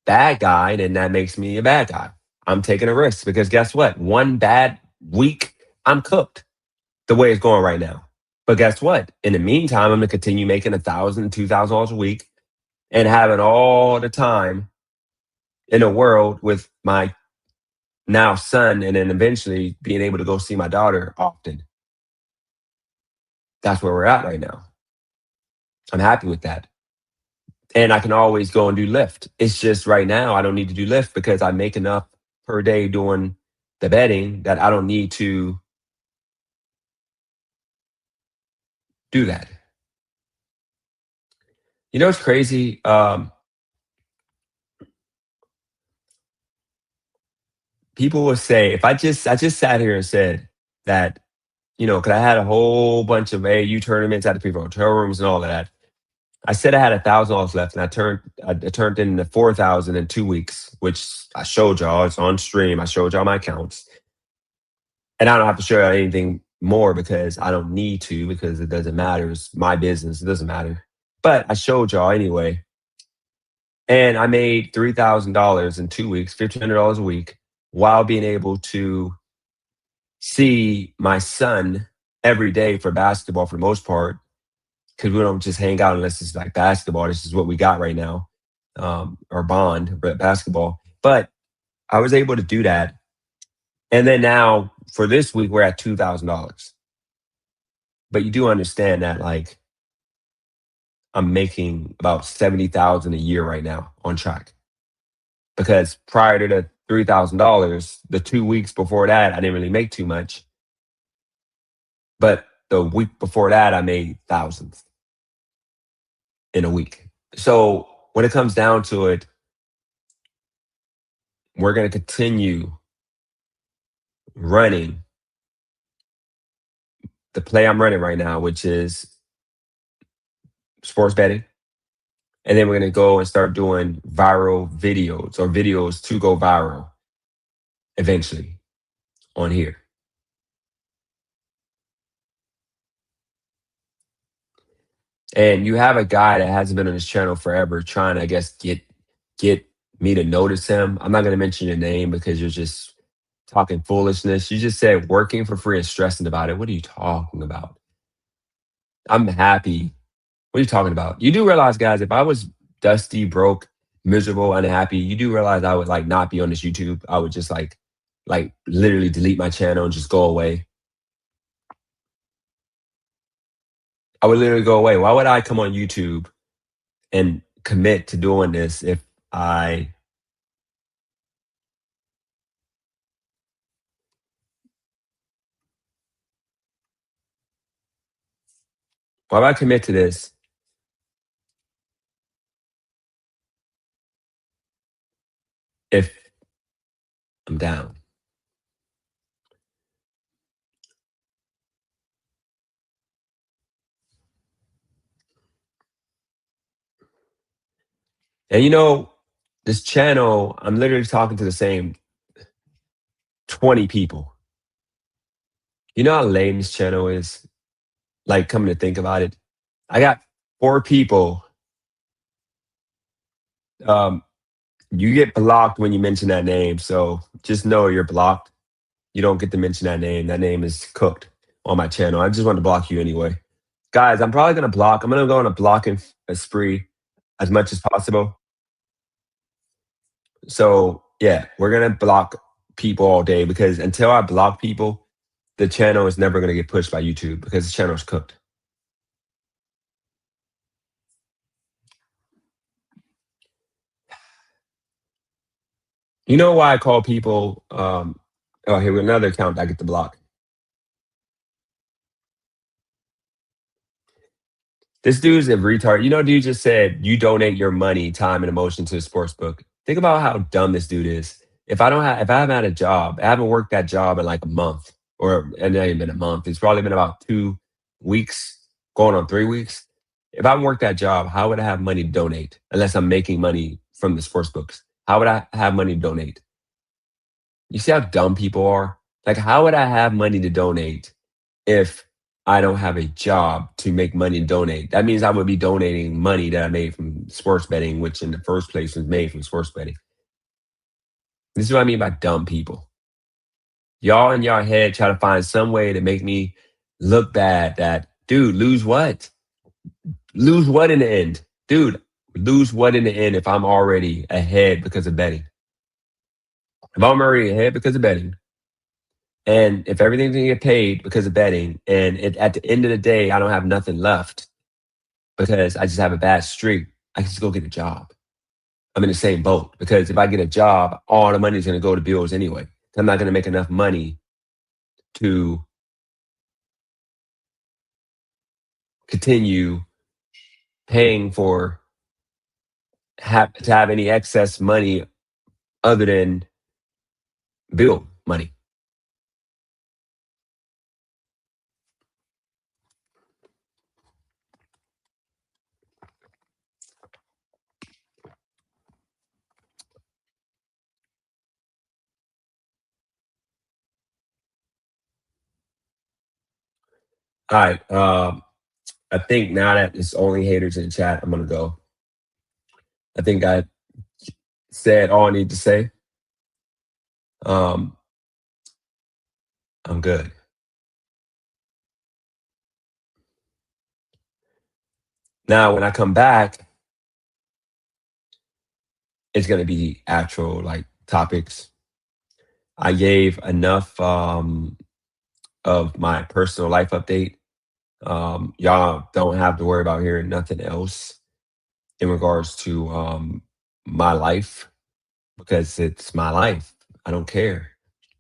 bad guy, then that makes me a bad guy. I'm taking a risk, because guess what? One bad week, I'm cooked the way it's going right now. But guess what? In the meantime, I'm gonna continue making $1,000, $2,000 a week, and having all the time in the world with my now son, and then eventually being able to go see my daughter often. That's where we're at right now. I'm happy with that. And I can always go and do Lyft. It's just right now I don't need to do Lyft, because I make enough per day doing the betting that I don't need to do that. You know what's crazy? People will say, if I just sat here and said that, because I had a whole bunch of AAU tournaments at the pre hotel rooms and all of that. I said I had $1,000 left, and I turned in the 4,000 in 2 weeks, which I showed y'all. It's on stream. I showed y'all my accounts, and I don't have to show y'all anything more, because I don't need to, because it doesn't matter. It's my business. It doesn't matter. But I showed y'all anyway, and I made $3,000 in 2 weeks, $1,500 a week, while being able to see my son every day for basketball for the most part, because we don't just hang out unless it's like basketball. This is what we got right now, our bond, but basketball. But I was able to do that. And then now for this week, we're at $2,000. But you do understand that, like, I'm making about $70,000 a year right now on track. Because prior to the $3,000, the 2 weeks before that, I didn't really make too much. But the week before that, I made thousands in a week. So when it comes down to it, we're going to continue running the play I'm running right now, which is sports betting. And then we're going to go and start doing viral videos, or videos to go viral eventually on here. And you have a guy that hasn't been on his channel forever trying to, I guess, get me to notice him. I'm not going to mention your name, because you're just talking foolishness. You just said working for free and stressing about it. What are you talking about? I'm happy. What are you talking about? You do realize, guys, if I was dusty, broke, miserable, unhappy, you do realize I would like not be on this YouTube. I would just like literally delete my channel and just go away. I would literally go away. Why would I come on YouTube and commit to doing this if I why would I commit to this if I'm down? And this channel, I'm literally talking to the same 20 people. You know how lame this channel is? Like, coming to think about it, I got 4 people. Um, you get blocked when you mention that name, so just know you're blocked. You don't get to mention that name. That name is cooked on my channel. I just want to block you anyway. Guys, I'm probably gonna block. I'm gonna go on a blocking spree as much as possible. So yeah, we're gonna block people all day because until I block people, the channel is never gonna get pushed by YouTube because the channel is cooked. You know why I call people? Oh, here another account I get to block. This dude's a retard. Dude just said you donate your money, time, and emotion to the sports book. Think about how dumb this dude is. If I haven't had a job, I haven't worked that job in like a month, or it ain't even been a month. It's probably been about 2 weeks, going on 3 weeks. If I haven't worked that job, how would I have money to donate? Unless I'm making money from the sports books, how would I have money to donate? You see how dumb people are? Like, how would I have money to donate if I don't have a job to make money and donate? That means I would be donating money that I made from sports betting, which in the first place was made from sports betting. This is what I mean by dumb people. Y'all in your head try to find some way to make me look bad that, dude, lose what? Lose what in the end? Dude, lose what in the end if I'm already ahead because of betting? If I'm already ahead because of betting, and if everything's gonna get paid because of betting, and at the end of the day, I don't have nothing left because I just have a bad streak, I can just go get a job. I'm in the same boat because if I get a job, all the money is gonna go to bills anyway. I'm not gonna make enough money to continue paying for to have any excess money other than bill money. All right. I think now that it's only haters in the chat, I'm gonna go. I think I said all I need to say. Um, I'm good. Now, when I come back, it's gonna be actual like topics. I gave enough of my personal life update. Y'all don't have to worry about hearing nothing else in regards to my life because it's my life. I don't care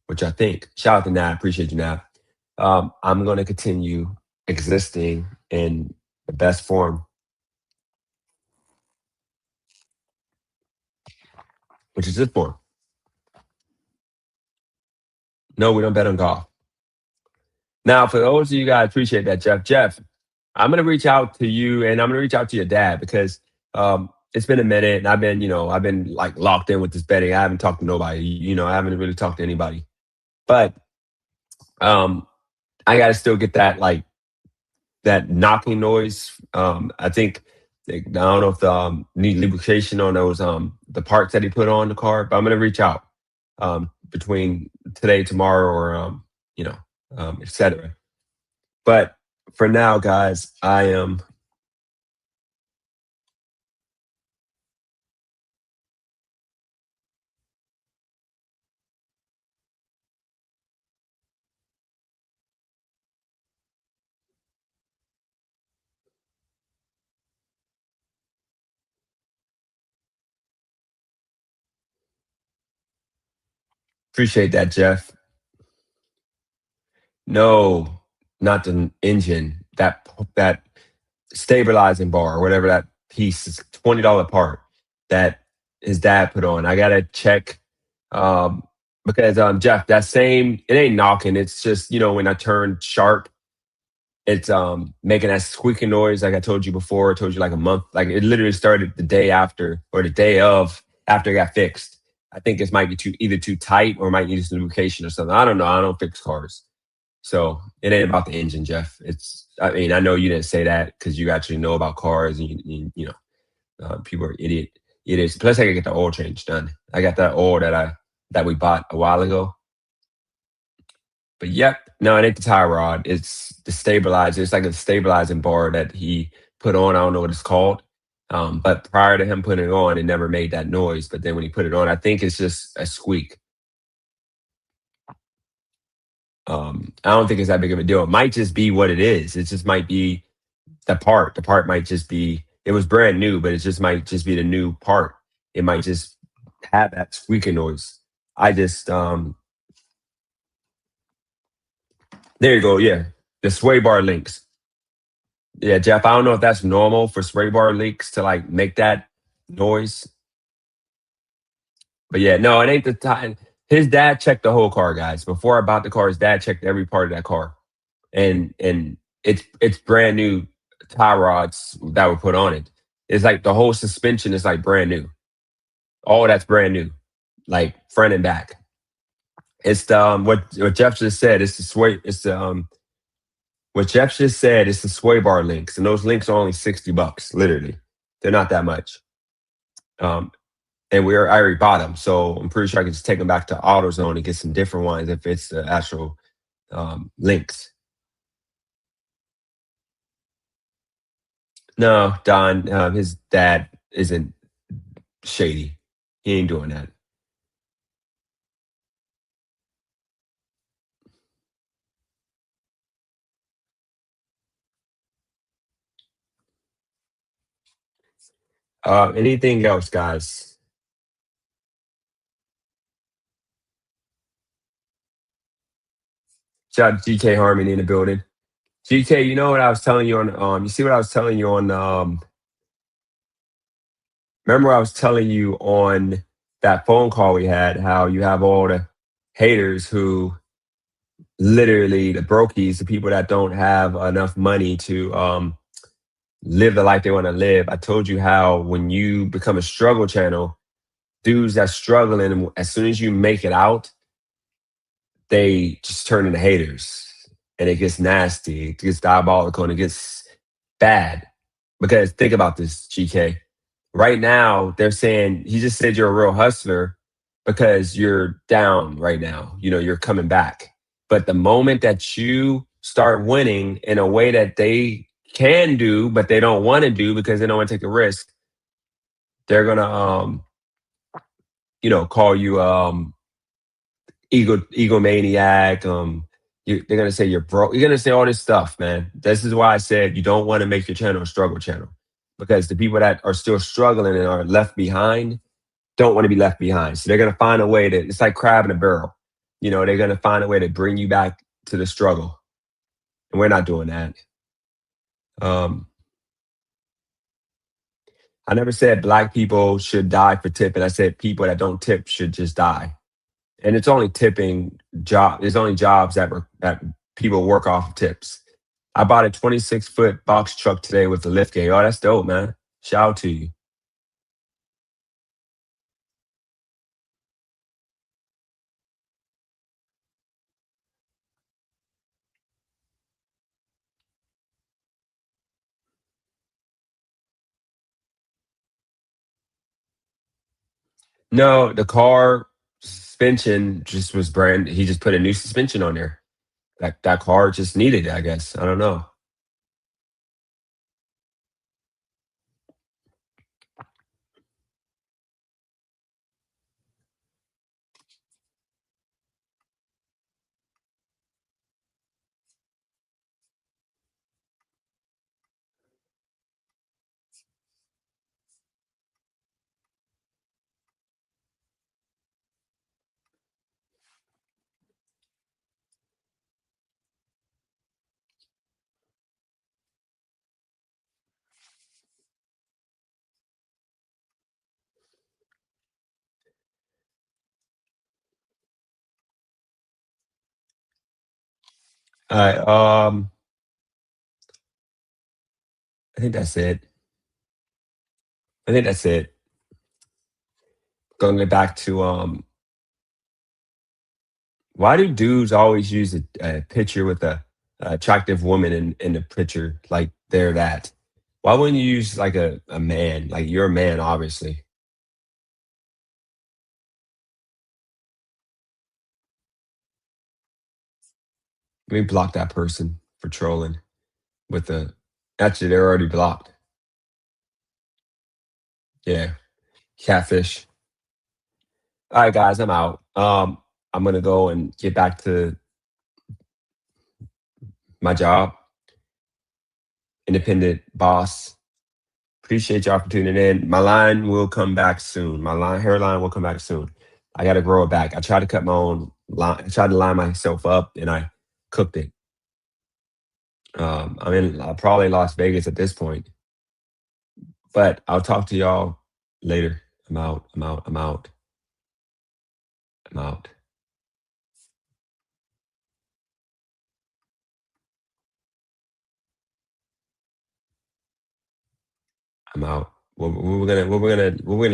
what y'all think. Shout out to Nat. Appreciate you, Nat. I'm going to continue existing in the best form, which is this form. No, we don't bet on golf. Now, for those of you guys, appreciate that, Jeff. Jeff, I'm going to reach out to you and I'm going to reach out to your dad because it's been a minute and I've been like locked in with this betting. I haven't talked to nobody. I haven't really talked to anybody. But I got to still get that knocking noise. I think I don't know if need lubrication on those the parts that he put on the car, but I'm gonna reach out between today, tomorrow, or etc. But for now, guys, I am. Appreciate that, Jeff. No, not the engine. That stabilizing bar, or whatever that piece is, $20 part that his dad put on. I gotta check um because Jeff, that same it ain't knocking. It's just, when I turn sharp, it's making that squeaking noise like I told you before. I told you like a month. Like it literally started the day after or the day of after it got fixed. I think it might be either too tight or might need some lubrication or something. I don't know. I don't fix cars. So it ain't about the engine, Jeff. I mean, I know you didn't say that because you actually know about cars and people are idiots. Plus, I can get the oil change done. I got that oil that we bought a while ago. But yep, no, it ain't the tie rod. It's the stabilizer. It's like a stabilizing bar that he put on. I don't know what it's called. But prior to him putting it on, it never made that noise. But then when he put it on, I think it's just a squeak. I don't think it's that big of a deal. It might just be what it is. It just might be the part. The part might just be. It was brand new, but it just might just be the new part. It might just have that squeaking noise. I just there you go. Yeah, the sway bar links. Yeah, Jeff. I don't know if that's normal for sway bar links to like make that noise, but yeah, no, it ain't the time. His dad checked the whole car, guys. Before I bought the car, his dad checked every part of that car, and it's brand new tie rods that were put on it. It's like the whole suspension is like brand new. All that's brand new, like front and back. It's the what Jeff just said. It's the sway. It's the what Jeff just said. It's the sway bar links, and those links are only $60. Literally, they're not that much. Um, and I already bought them, so I'm pretty sure I can just take them back to AutoZone and get some different ones if it's the actual links. No, Don, his dad isn't shady. He ain't doing that. Anything else, guys? Shout out to GK Harmony in the building. GK, you know what I was telling you on you see what I was telling you on remember I was telling you on that phone call we had how you have all the haters who literally the brokies, the people that don't have enough money to live the life they want to live. I told you how when you become a struggle channel, dudes that's struggling, as soon as you make it out, they just turn into haters and it gets nasty, it gets diabolical, and it gets bad. Because think about this, GK. Right now, they're saying he just said you're a real hustler because you're down right now. You're coming back. But the moment that you start winning in a way that they can do, but they don't want to do because they don't want to take a risk, they're gonna call you egomaniac. They're gonna say you're broke. You're gonna say all this stuff, man. This is why I said you don't want to make your channel a struggle channel, because the people that are still struggling and are left behind don't want to be left behind. So they're gonna find a way to. It's like crab in a barrel. They're gonna find a way to bring you back to the struggle, and we're not doing that. Um, I never said black people should die for tipping. I said people that don't tip should just die. And it's only tipping job. There's only jobs that people work off of tips. I bought a 26-foot box truck today with the lift gate. Oh, that's dope, man. Shout out to you. No, the car suspension just was brand. He just put a new suspension on there. That car just needed it, I guess. I don't know. All right. I think that's it. I think that's it. Going back to why do dudes always use a picture with a attractive woman in the picture like they're that? Why wouldn't you use like a man? Like you're a man, obviously. Let me block that person for trolling with the. Actually, they're already blocked. Yeah, catfish. All right, guys, I'm out. I'm gonna go and get back to my job, independent boss. Appreciate y'all for tuning in. My line will come back soon. My hairline will come back soon. I got to grow it back. I tried to cut my own line. I tried to line myself up, and I cooked it. I'm in probably Las Vegas at this point, but I'll talk to y'all later. I'm out. I'm out. I'm out. I'm out. I'm out. We're gonna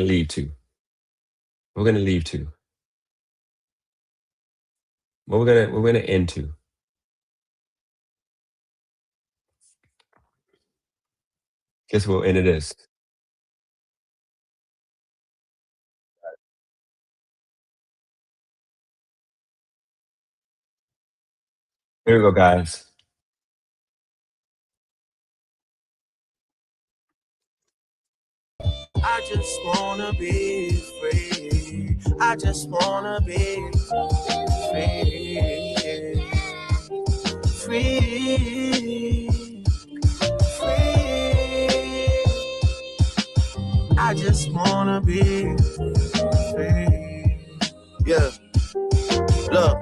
leave to. We're gonna leave to. We're gonna end to. Guess we'll end it is. Here we go, guys. I just wanna be free. I just wanna be free. Free. Free. I just wanna be free. Yeah, look.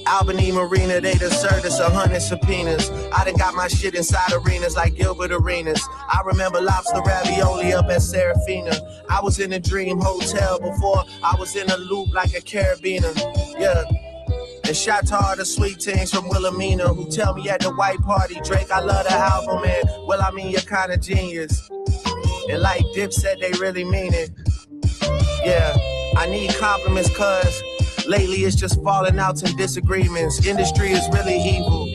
Albany Marina, they done served us 100 subpoenas. I done got my shit inside arenas like Gilbert Arenas. I remember lobster ravioli up at Serafina. I was in a dream hotel before I was in a loop like a carabiner. Yeah. And shout to all the sweet things from Wilhelmina who tell me at the white party, Drake, I love the album, man. Well, I mean, you're kind of genius. And like Dip said, they really mean it. Yeah, I need compliments, cuz lately it's just falling outs and disagreements. Industry is really evil.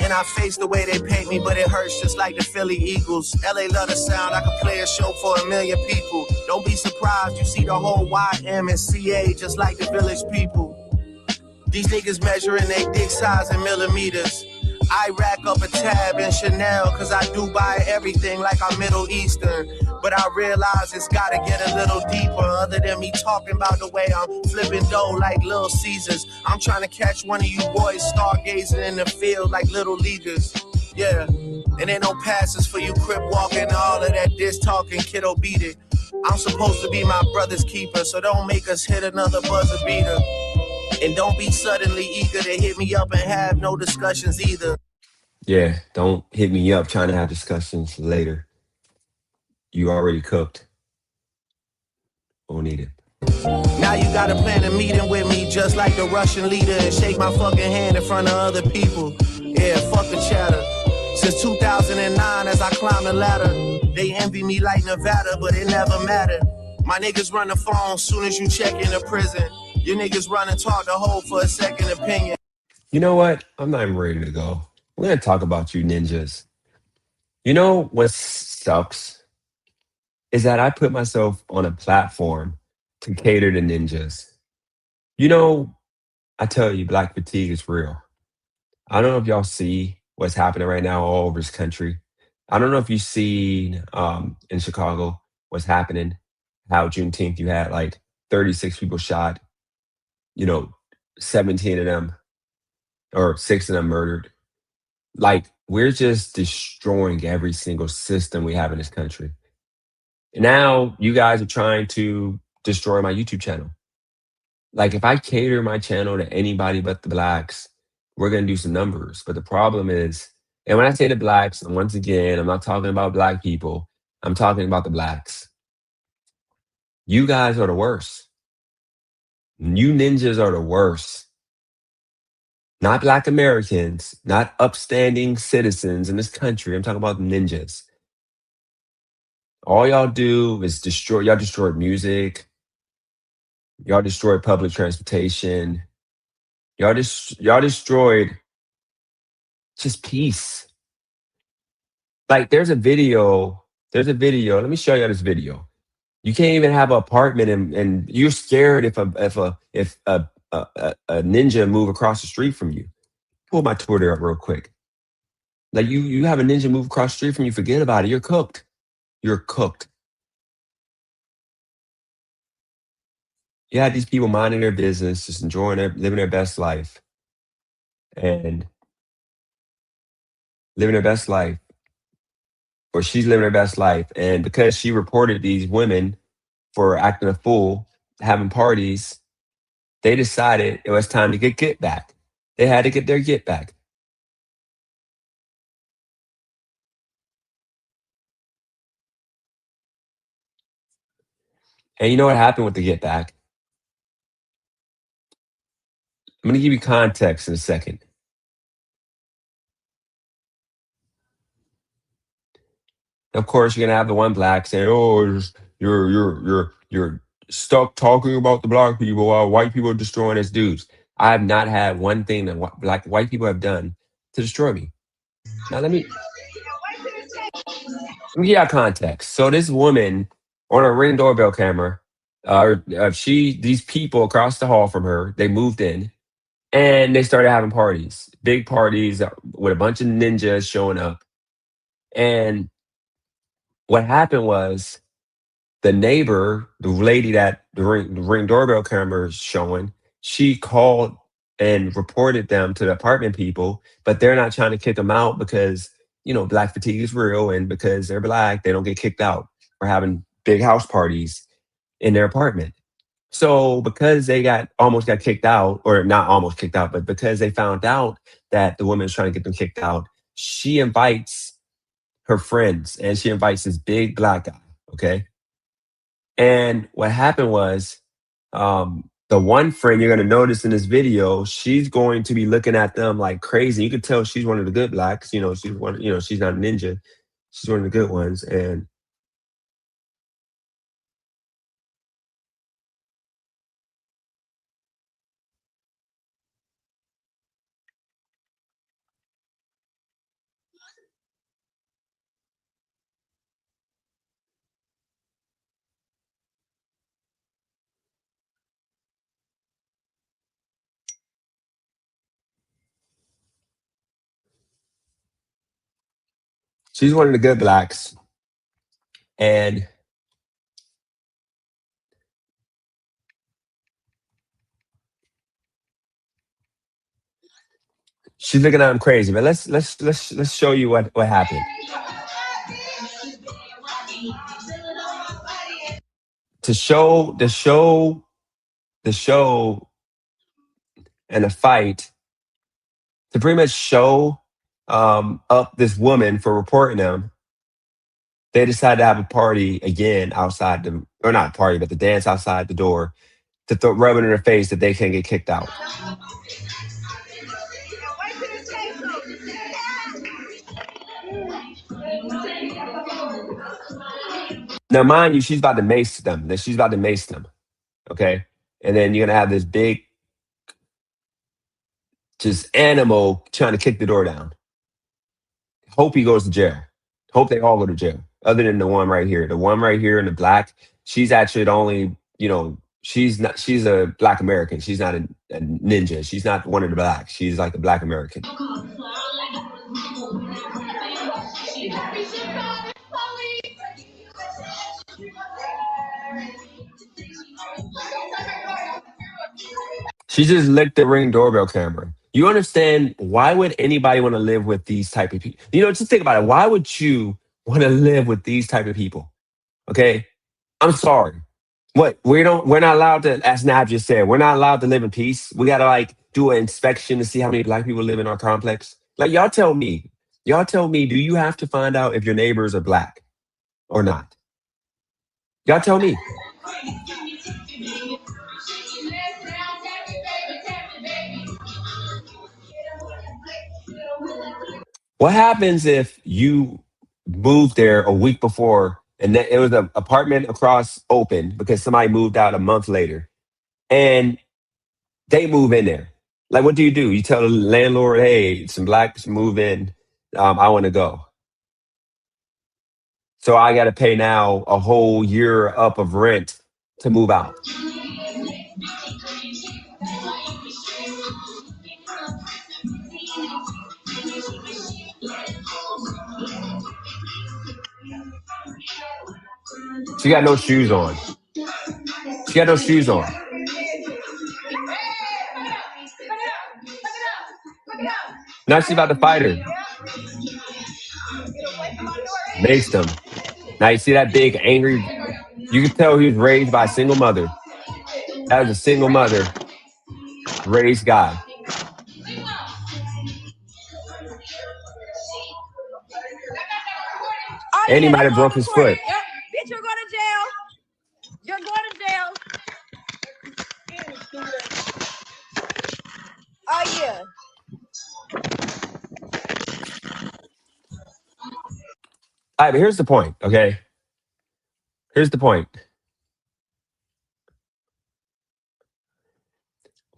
And I face the way they paint me, but it hurts just like the Philly Eagles. LA love the sound, I could play a show for 1 million people. Don't be surprised, you see the whole YM and CA just like the village people. These niggas measuring their dick size in millimeters. I rack up a tab in Chanel, cause I do buy everything like I'm Middle Eastern. But I realize it's gotta get a little deeper. Other than me talking about the way I'm flipping dough like Little Caesars. I'm trying to catch one of you boys stargazing in the field like little leaguers. Yeah, and ain't no passes for you crip walking, all of that diss talking, kiddo beat it. I'm supposed to be my brother's keeper, so don't make us hit another buzzer beater. And don't be suddenly eager to hit me up and have no discussions either. Yeah, don't hit me up trying to have discussions later. You already cooked. Won't need it. Now you gotta plan a meeting with me just like the Russian leader and shake my fucking hand in front of other people. Yeah, fuck the chatter. Since 2009 as I climb the ladder, they envy me like Nevada, but it never mattered. My niggas run the phone soon as you check into prison. Your niggas run and talk to hold for a second opinion. You know what? I'm not even ready to go. We're gonna talk about you ninjas. You know what sucks is that I put myself on a platform to cater to ninjas. You know, I tell you, black fatigue is real. I don't know if y'all see what's happening right now all over this country. I don't know if you see in Chicago what's happening, how Juneteenth you had like 36 people shot, 17 of them or 6 of them murdered. Like, we're just destroying every single system we have in this country. Now you guys are trying to destroy my YouTube channel. Like, if I cater my channel to anybody but the blacks, we're gonna do some numbers. But the problem is, and when I say the blacks, and once again, I'm not talking about black people, I'm talking about the blacks. You guys are the worst. You ninjas are the worst. not Black Americans, not upstanding citizens in this country. I'm talking about ninjas. All y'all do is destroy. Y'all destroyed music. Y'all destroyed public transportation. Y'all destroyed just peace. Like there's a video. There's a video. Let me show you this video. You can't even have an apartment, and you're scared if a ninja move across the street from you. Pull my Twitter up real quick. Like you have a ninja move across the street from you, forget about it. You're cooked. You're cooked. You had these people minding their business, just enjoying living their best life, and living their best life, or she's living her best life, and because she reported these women for acting a fool, having parties, they decided it was time to get back. They had to get their get back. And you know what happened with the get back? I'm going to give you context in a second. Of course, you're going to have the one black saying, "Oh, you're stuck talking about the black people while white people are destroying us dudes." I have not had one thing that white people have done to destroy me. Now let me give you context. So this woman on a Ring doorbell camera, these people across the hall from her, they moved in and they started having parties, big parties with a bunch of ninjas showing up. And what happened was the neighbor, the lady that the ring doorbell camera is showing, she called and reported them to the apartment people, but they're not trying to kick them out because, black fatigue is real, and because they're black, they don't get kicked out for having big house parties in their apartment. So because they almost got kicked out, or not almost kicked out, but because they found out that the woman is trying to get them kicked out, she invites her friends and she invites this big black guy. Okay. And what happened was, the one friend you're going to notice in this video, she's going to be looking at them like crazy. You could tell she's one of the good blacks. She's not a ninja. She's one of the good ones. And she's one of the good blacks. And she's looking at him crazy. But let's show you what happened. To show the show and the fight, to pretty much show up this woman for reporting them, they decided to have a party again outside or not a party, but the dance outside the door to rub it in her face that they can't get kicked out. Now, mind you, she's about to mace them. Okay. And then you're going to have this big, just animal trying to kick the door down. Hope he goes to jail. Hope they all go to jail. Other than the one right here. The one right here in the black, she's actually the only, she's a black American. She's not a ninja. She's not one of the blacks. She's like a black American. She just licked the Ring doorbell camera. You understand, why would anybody want to live with these type of people? Just think about it. Why would you want to live with these type of people? Okay. I'm sorry. What? We're not allowed to, as Nab just said, we're not allowed to live in peace. We got to do an inspection to see how many black people live in our complex. Y'all tell me, do you have to find out if your neighbors are black or not? Y'all tell me. What happens if you moved there a week before and it was an apartment across open because somebody moved out a month later and they move in there? Like, what do? You tell the landlord, hey, some blacks move in. I want to go. So I got to pay now a whole year up of rent to move out. She got no shoes on. She got no shoes on. Now she's about to fight her. Maced him. Now you see that big angry. You can tell he was raised by a single mother. That was a single mother raised guy. Oh And he yeah, might that's have all broke his recorded. foot. Yep. Bitch, you're going to jail. You're going to jail. Oh yeah. All right, but here's the point, okay? Here's the point.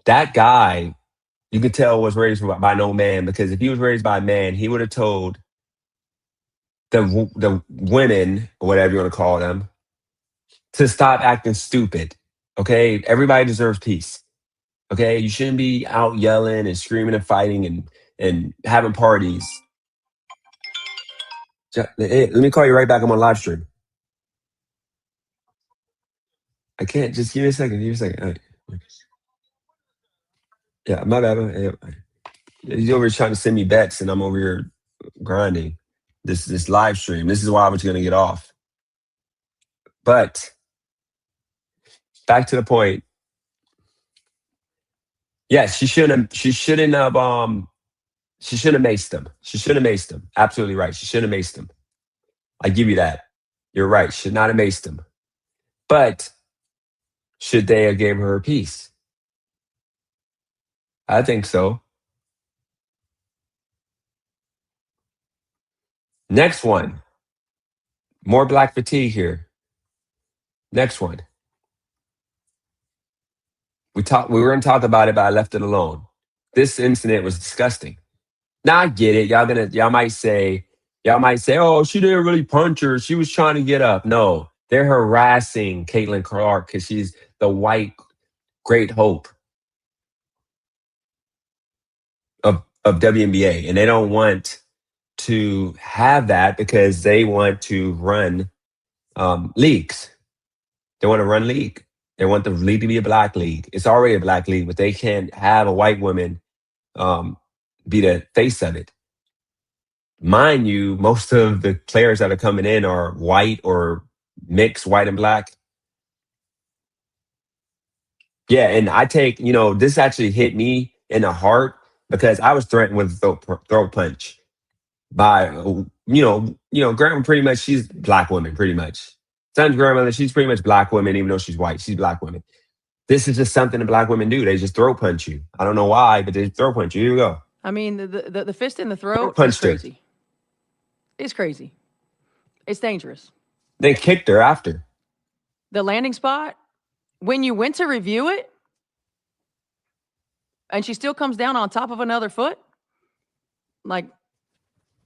That guy, you could tell, was raised by no man, because if he was raised by a man, he would have told the women, or whatever you want to call them, to stop acting stupid. Okay? Everybody deserves peace. Okay? You shouldn't be out yelling and screaming and fighting and having parties. Hey, let me call you right back. I'm on live stream. I can't. Just give me a second. Give me a second. All right. Yeah, my bad. He's over here trying to send me bets, and I'm over here grinding this live stream. This is why I was going to get off. But back to the point. Yes, she shouldn't have maced him. She shouldn't have maced him. Absolutely right. She shouldn't have maced him. I give you that. You're right. Should not have maced him. But should they have gave her a piece? I think so. Next one. More black fatigue here. Next one. We were going to talk about it, but I left it alone. This incident was disgusting. Now I get it. Y'all might say, oh, she didn't really punch her. She was trying to get up. No, they're harassing Caitlin Clark because she's the white great hope of WNBA. And they don't want to have that because they want to run leagues. They want to run league. They want the league to be a black league. It's already a black league, but they can't have a white woman be the face of it. Mind you, most of the players that are coming in are white or mixed white and black. Yeah, and I take, this actually hit me in the heart because I was threatened with a throat punch by, grandma. Pretty much, she's black woman, pretty much. Son's grandmother, she's pretty much black woman, even though she's white. She's black woman. This is just something that black women do. They just throat punch you. I don't know why, but they throat punch you. Here you go. I mean, the fist in the throat is Punched her. crazy. It's crazy. It's dangerous. They kicked her after. The landing spot, when you went to review it, and she still comes down on top of another foot, like,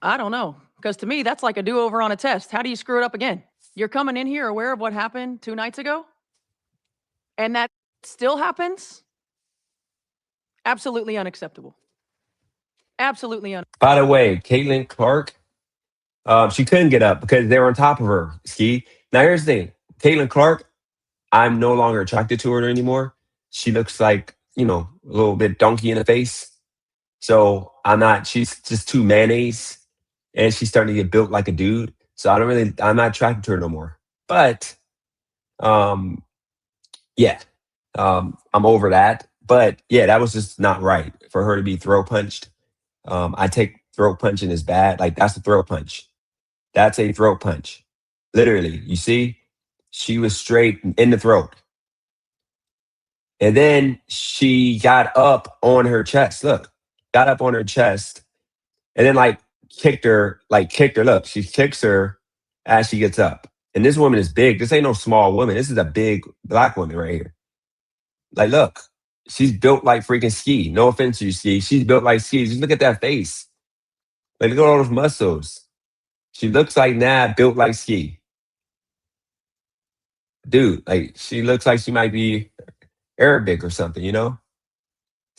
I don't know. Because to me, that's like a do-over on a test. How do you screw it up again? You're coming in here aware of what happened 2 nights ago? And that still happens? Absolutely unacceptable. Absolutely unacceptable. By the way, Caitlin Clark, she couldn't get up because they were on top of her, Ski. Now, here's the thing. Caitlin Clark, I'm no longer attracted to her anymore. She looks like, a little bit donkey in the face. So she's just too mayonnaise. And she's starting to get built like a dude. So I'm not attracted to her no more. But, yeah, I'm over that. But yeah, that was just not right for her to be throat punched. I take throat punching as bad. Like, that's a throat punch. That's a throat punch. Literally, you see, she was straight in the throat. And then she got up on her chest. Look, got up on her chest. And then, kicked her, like kicked her. Look, she kicks her as she gets up. And this woman is big. This ain't no small woman. This is a big black woman right here. Like, look, she's built like freaking Ski. No offense to you, Ski. She's built like Ski. Just look at that face. Like, look at all those muscles. She looks like Nab, built like Ski. Dude, like, she looks like she might be Arabic or something, you know?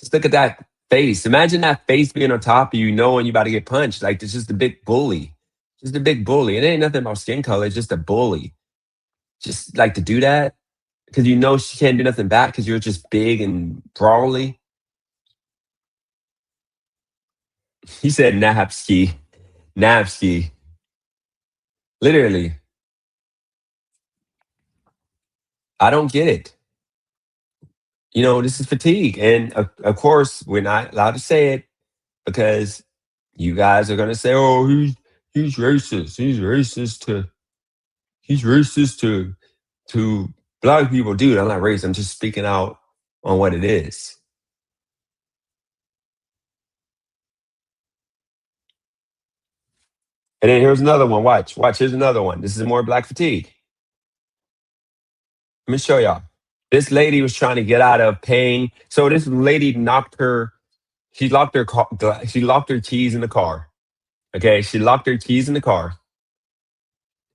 Just look at that face. Imagine that face being on top of you, knowing you about to get punched. Like, it's just a big bully. Just a big bully. It ain't nothing about skin color. It's just a bully. Just like to do that because you know she can't do nothing back because you're just big and brawly. He said Napski. Napski. Literally. I don't get it. You know, this is fatigue. And of course, we're not allowed to say it because you guys are gonna say, "Oh, he's racist. He's racist to black people." Dude, I'm not racist. I'm just speaking out on what it is. And then here's another one. Watch. Here's another one. This is more black fatigue. Let me show y'all. This lady was trying to get out of paying. So this lady knocked her. She locked her car. She locked her keys in the car. Okay, she locked her keys in the car,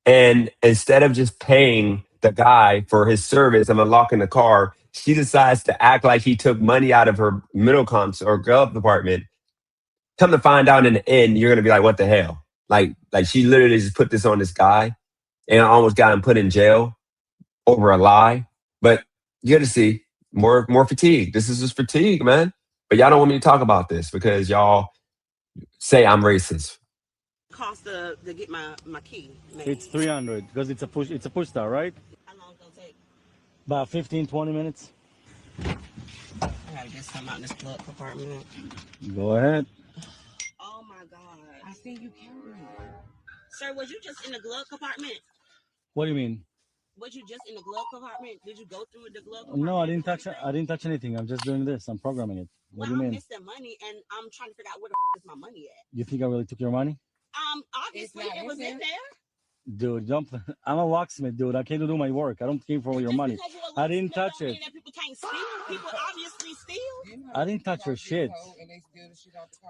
and instead of just paying the guy for his service and unlocking the car, she decides to act like he took money out of her middle comps or glove department. Come to find out in the end, you're gonna be like, "What the hell?" Like she literally just put this on this guy and almost got him put in jail over a lie. But you got to see more fatigue. This is just fatigue, man. But y'all don't want me to talk about this because y'all say I'm racist. Cost to get my key. Maybe. It's 300 because it's a push start, right? How long it's gonna take? About 15-20 minutes. I gotta get something out in this glove compartment. Go ahead. Oh my god! I see you carrying. Sir, was you just in the glove compartment? What do you mean? Was you just in the glove compartment? Did you go through the glove compartment? No, I didn't touch. I didn't touch anything. I'm just doing this. I'm programming it. What do you I'm mean? missing money, and I'm trying to figure out where the is my money at. You think I really took your money? Obviously it was in there. Dude, don't. I'm a locksmith, dude. I came to do my work. I don't came for your Just money. because you're a I didn't locksmith touch don't it. mean that people can't steal. People obviously steal. I didn't touch your shit.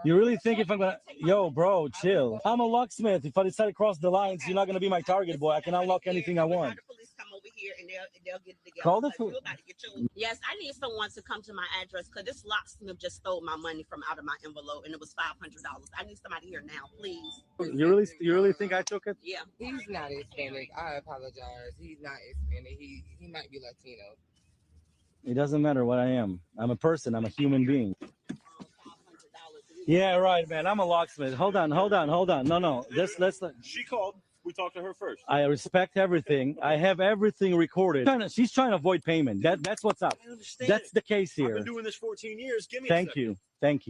You really think if I'm gonna, yo, bro, chill. I'm a locksmith. If I decide to cross the lines, you're not gonna be my target, boy. I can unlock anything I want. The police come over here and they'll get it together. Call the Because you about to get your- Yes, I need someone to come to my address because this locksmith just stole my money from out of my envelope and it was $500. I need somebody here now, please. You really think I took it? Yeah. He's not Hispanic. I apologize. He's not Hispanic. He might be Latino. It doesn't matter what I am. I'm a person. I'm a human being. Yeah, right, man. I'm a locksmith. Hold on. No. Let's. She called. We talked to her first. I respect everything. I have everything recorded. She's trying to avoid payment. That's what's up. I understand. That's the case I've here. been doing this 14 years. Give me a Thank second.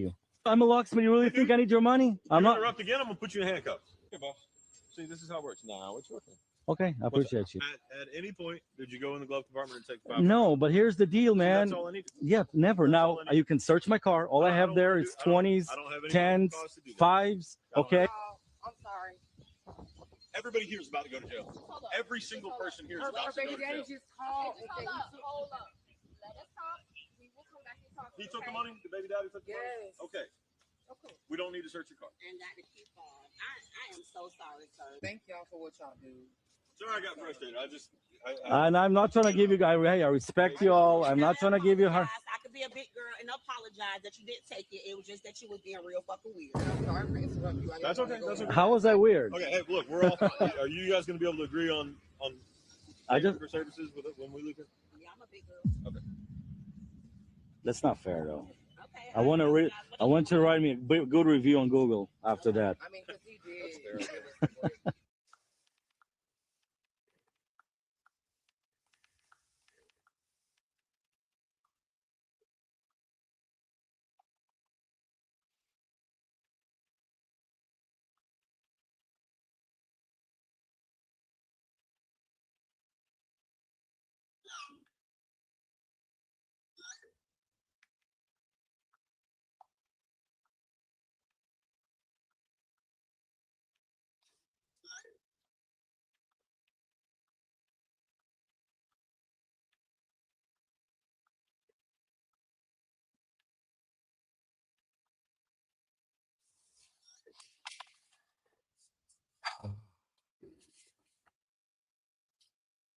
you. I'm a locksmith. You really think I need your money? I'm You not. interrupt again, I'm going to put you in handcuffs. Okay, boss. See, this is how it works. Now it's working. Okay, I appreciate you. At any point, did you go in the glove compartment and take $500? No, but here's the deal, man. That's all I need. Yeah, never. That's Now all I need. you can search my car. All I have don't there wanna is do- I don't- 20s, I don't have any 10s, cause to do that. 5s. Okay. I'm sorry. Everybody here is about to go to jail. Every single person here is about to go to jail. just called. Hold up. Let us talk. We will come back and talk. He took the money? The baby daddy took the money? Yes. Okay. We don't need to search your car. And got the key fob. I am so sorry, sir. Thank y'all for what y'all do. Sorry, I got frustrated. And I'm not trying to give you guys. Hey, I respect you all. I'm not trying to give you her. I could be a big girl and apologize that you didn't take it. It was just that you was being real fucking weird. I'm sorry for interrupting you. That's okay. That's okay. How was that weird? Okay, hey, look, we're all fine. Are you guys going to be able to agree on I just. for services with it when we leave here? Yeah, I'm a big girl. Okay. That's not fair though. Okay. I want you to write me a good review on Google after that. I mean, because he did.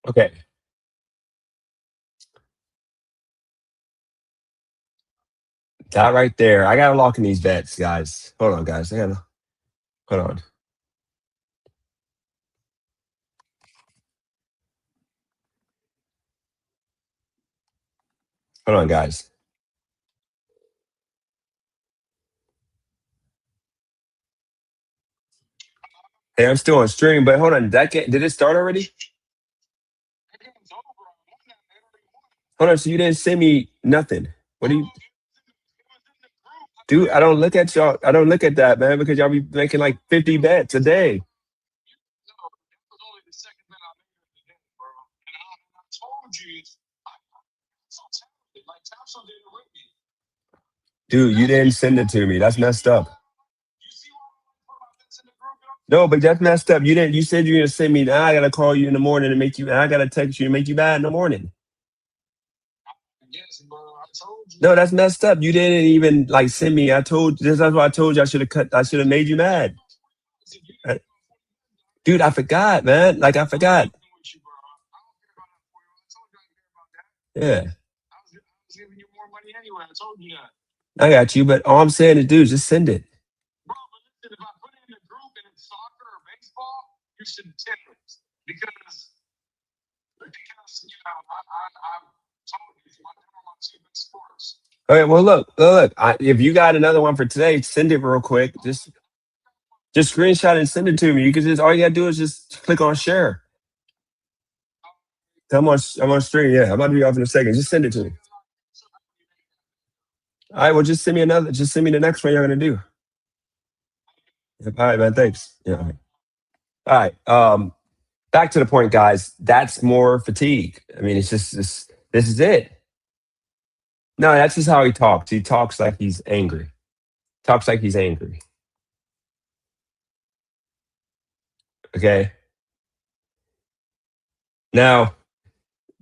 Okay. That right there. I gotta lock in these bets, guys. Hold on, guys. I gotta hold on. Hold on, guys. Hey, I'm still on stream, but hold on. Did it start already? Hold on. So you didn't send me nothing. What do you do? I don't look at y'all. I don't look at that, man, because y'all be making like 50 bets a day. Dude, you didn't send it to me. That's messed up. No, but that's messed up. You didn't. You said you were gonna send me. Now I gotta call you in the morning and make you. And I gotta text you and make you mad in the morning. No, that's messed up. You didn't even like send me. I told. That's why I told you I should have cut. I should have made you mad. Uh, Dude, I forgot, man. Like I forgot. Yeah, I got you. But all I'm saying is, dude, just send it. All right. Well, look. If you got another one for today, send it real quick. Just screenshot and send it to me. You can just all you gotta do is just click on share. I'm on stream. Yeah, I'm about to be off in a second. Just send it to me. All right. Well, just send me another. Just send me the next one you're gonna do. Yep, all right, man. Thanks. Yeah. All right. Back to the point, guys. That's more fatigue. I mean, it's just this is it. No, that's just how he talks. He talks like he's angry. Talks like he's angry. Okay. Now,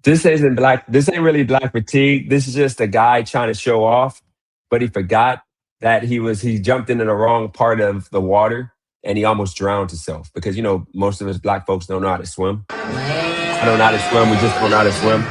this ain't really black fatigue. This is just a guy trying to show off, but he forgot that he jumped into the wrong part of the water and he almost drowned himself because most of us black folks don't know how to swim. I don't know how to swim. We just don't know how to swim.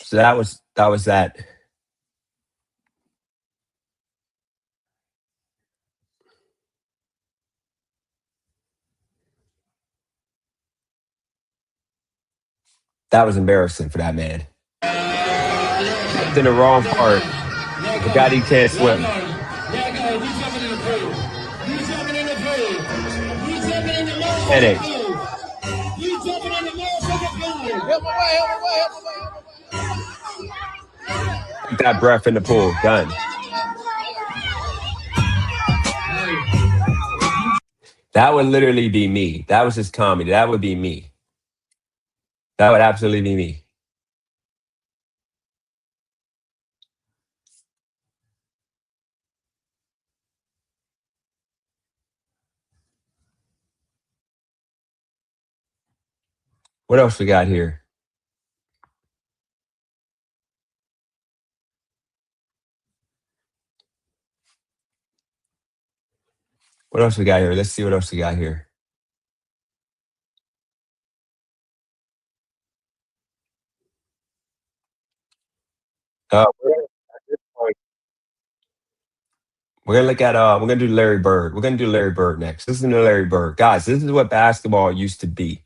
So that was that. That was embarrassing for that man. Jumped in the wrong part. Forgot he can't swim. Headache. Took that breath in the pool. Done. That would literally be me. That was just comedy. That would be me. That would absolutely be me. What else we got here? What else we got here? Let's see what else we got here. We're gonna look at we're gonna do Larry Bird. We're gonna do Larry Bird next. Listen to Larry Bird. Guys, this is what basketball used to be.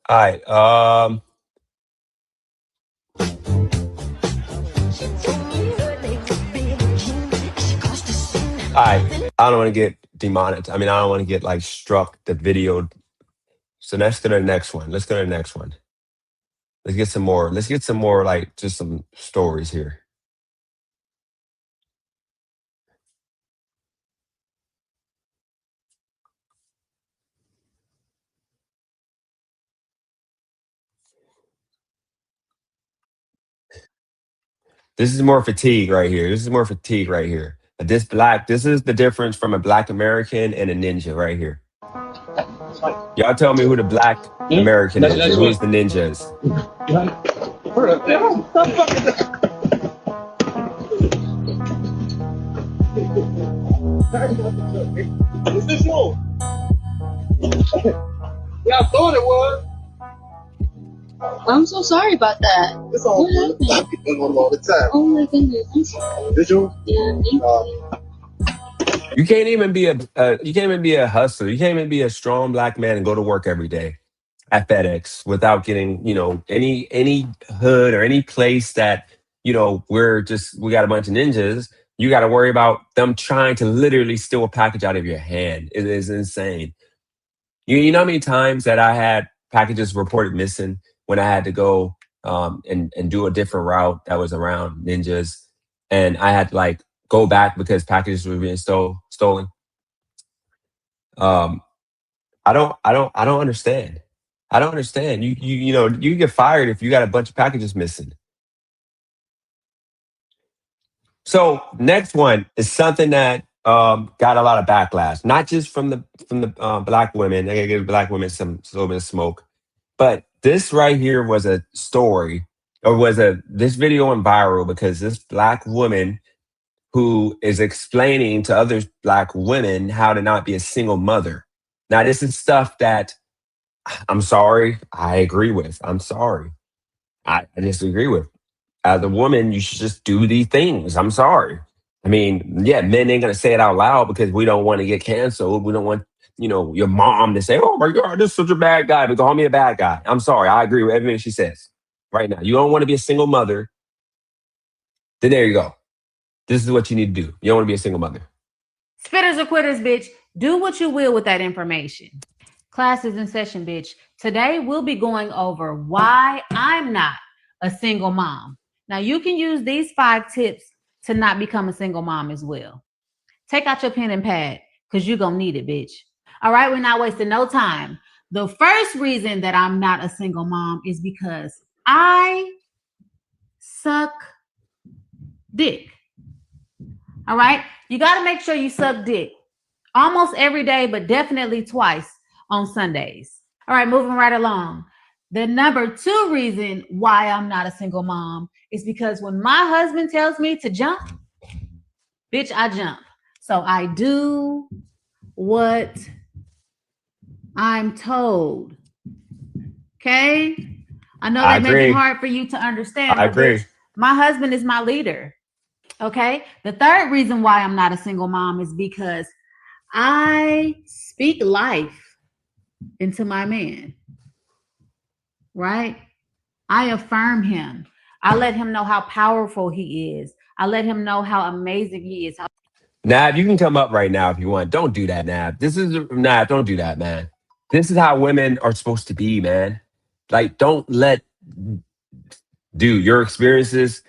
All right. I don't want to get demonetized. I mean, I don't want to get like struck the video. So let's go to the next one. Let's go to the next one. Let's get some more. Let's get some more like just some stories here. This is more fatigue right here. This is more fatigue right here. This is the difference from a black American and a ninja right here. Y'all tell me who the black American is and who's the ninja is. Is this yours? Yeah, I thought it was. I'm so sorry about that. It's all What good. happened? I get them all the time. Oh my goodness. I'm sorry. Did you? Yeah, thank you. You can't even be a hustler. You can't even be a strong black man and go to work every day at FedEx without getting, any hood or any place that, we got a bunch of ninjas. You got to worry about them trying to literally steal a package out of your hand. It is insane. You know how many times that I had packages reported missing when I had to go and do a different route that was around ninjas, and I had to like go back because packages were being stolen. I don't understand. I don't understand. You get fired if you got a bunch of packages missing. So next one is something that got a lot of backlash, not just from the black women. I gotta give black women a little bit of smoke, but this right here was a story, or this video went viral because this black woman who is explaining to other black women how to not be a single mother. Now, this is stuff that I'm sorry, I agree with. I'm sorry, I disagree with. As a woman, you should just do these things. I'm sorry. I mean, yeah, men ain't gonna say it out loud because we don't want to get canceled. We don't want, your mom to say, "Oh my God, this is such a bad guy," but call me a bad guy. I'm sorry. I agree with everything she says right now. You don't want to be a single mother. Then there you go. This is what you need to do. You don't want to be a single mother. Spitters or quitters, bitch. Do what you will with that information. Class is in session, bitch. Today, we'll be going over why I'm not a single mom. Now, you can use these 5 tips to not become a single mom as well. Take out your pen and pad because you're going to need it, bitch. All right, we're not wasting no time. The first reason that I'm not a single mom is because I suck dick. All right, you got to make sure you suck dick almost every day, but definitely twice on Sundays. All right, moving right along. The number 2 reason why I'm not a single mom is because when my husband tells me to jump, bitch, I jump. So I do what I'm told. Okay? I know that may be hard for you to understand. I agree. Bitch, my husband is my leader. Okay? The third reason why I'm not a single mom is because I speak life into my man. Right? I affirm him. I let him know how powerful he is. I let him know how amazing he is. Nab, you can come up right now if you want. Don't do that, Nab. Nab, don't do that, man. This is how women are supposed to be, man. Like, don't let your experiences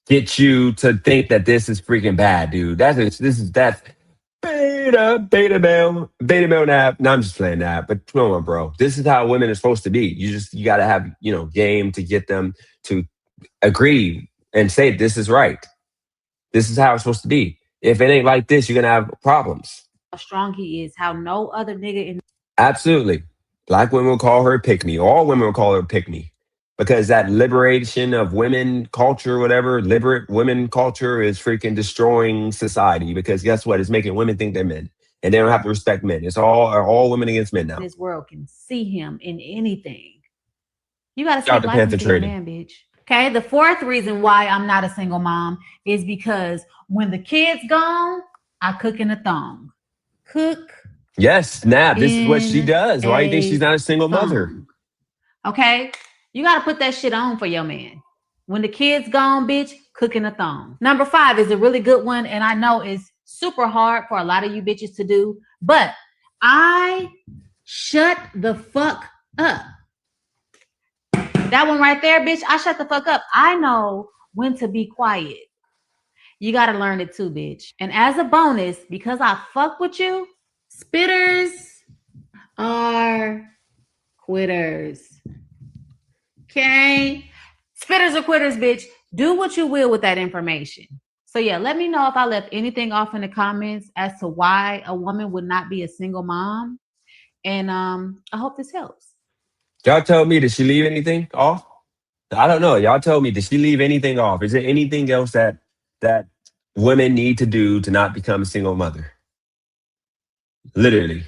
get you to think that this is freaking bad, dude. That's beta male Nab. No, I'm just playing that. But come on, bro. This is how women are supposed to be. You got to have, game to get them to agree and say this is right. This is how it's supposed to be. If it ain't like this, you're going to have problems. How strong he is, how no other nigga in. Absolutely. Black women will call her a pick-me. All women will call her a pick-me. Because that liberation of women culture, whatever, liberate women culture is freaking destroying society. Because guess what? It's making women think they're men. And they don't have to respect men. It's all women against men now. This world can see him in anything. You got to speak life into your man, bitch. Okay, the 4th reason why I'm not a single mom is because when the kid's gone, I cook in a thong. Cook Yes, snap. This is what she in does. Why do you think she's a not a single mother? song. Okay? You got to put that shit on for your man. When the kid's gone, bitch, cooking a thong. Number 5 is a really good one, and I know it's super hard for a lot of you bitches to do, but I shut the fuck up. That one right there, bitch, I shut the fuck up. I know when to be quiet. You got to learn it too, bitch. And as a bonus, because I fuck with you, spitters are quitters. Okay? Spitters are quitters, bitch. Do what you will with that information. So yeah, let me know if I left anything off in the comments as to why a woman would not be a single mom. And I hope this helps. Y'all tell me, did she leave anything off? I don't know. Y'all tell me, did she leave anything off? Is there anything else that women need to do to not become a single mother? Literally.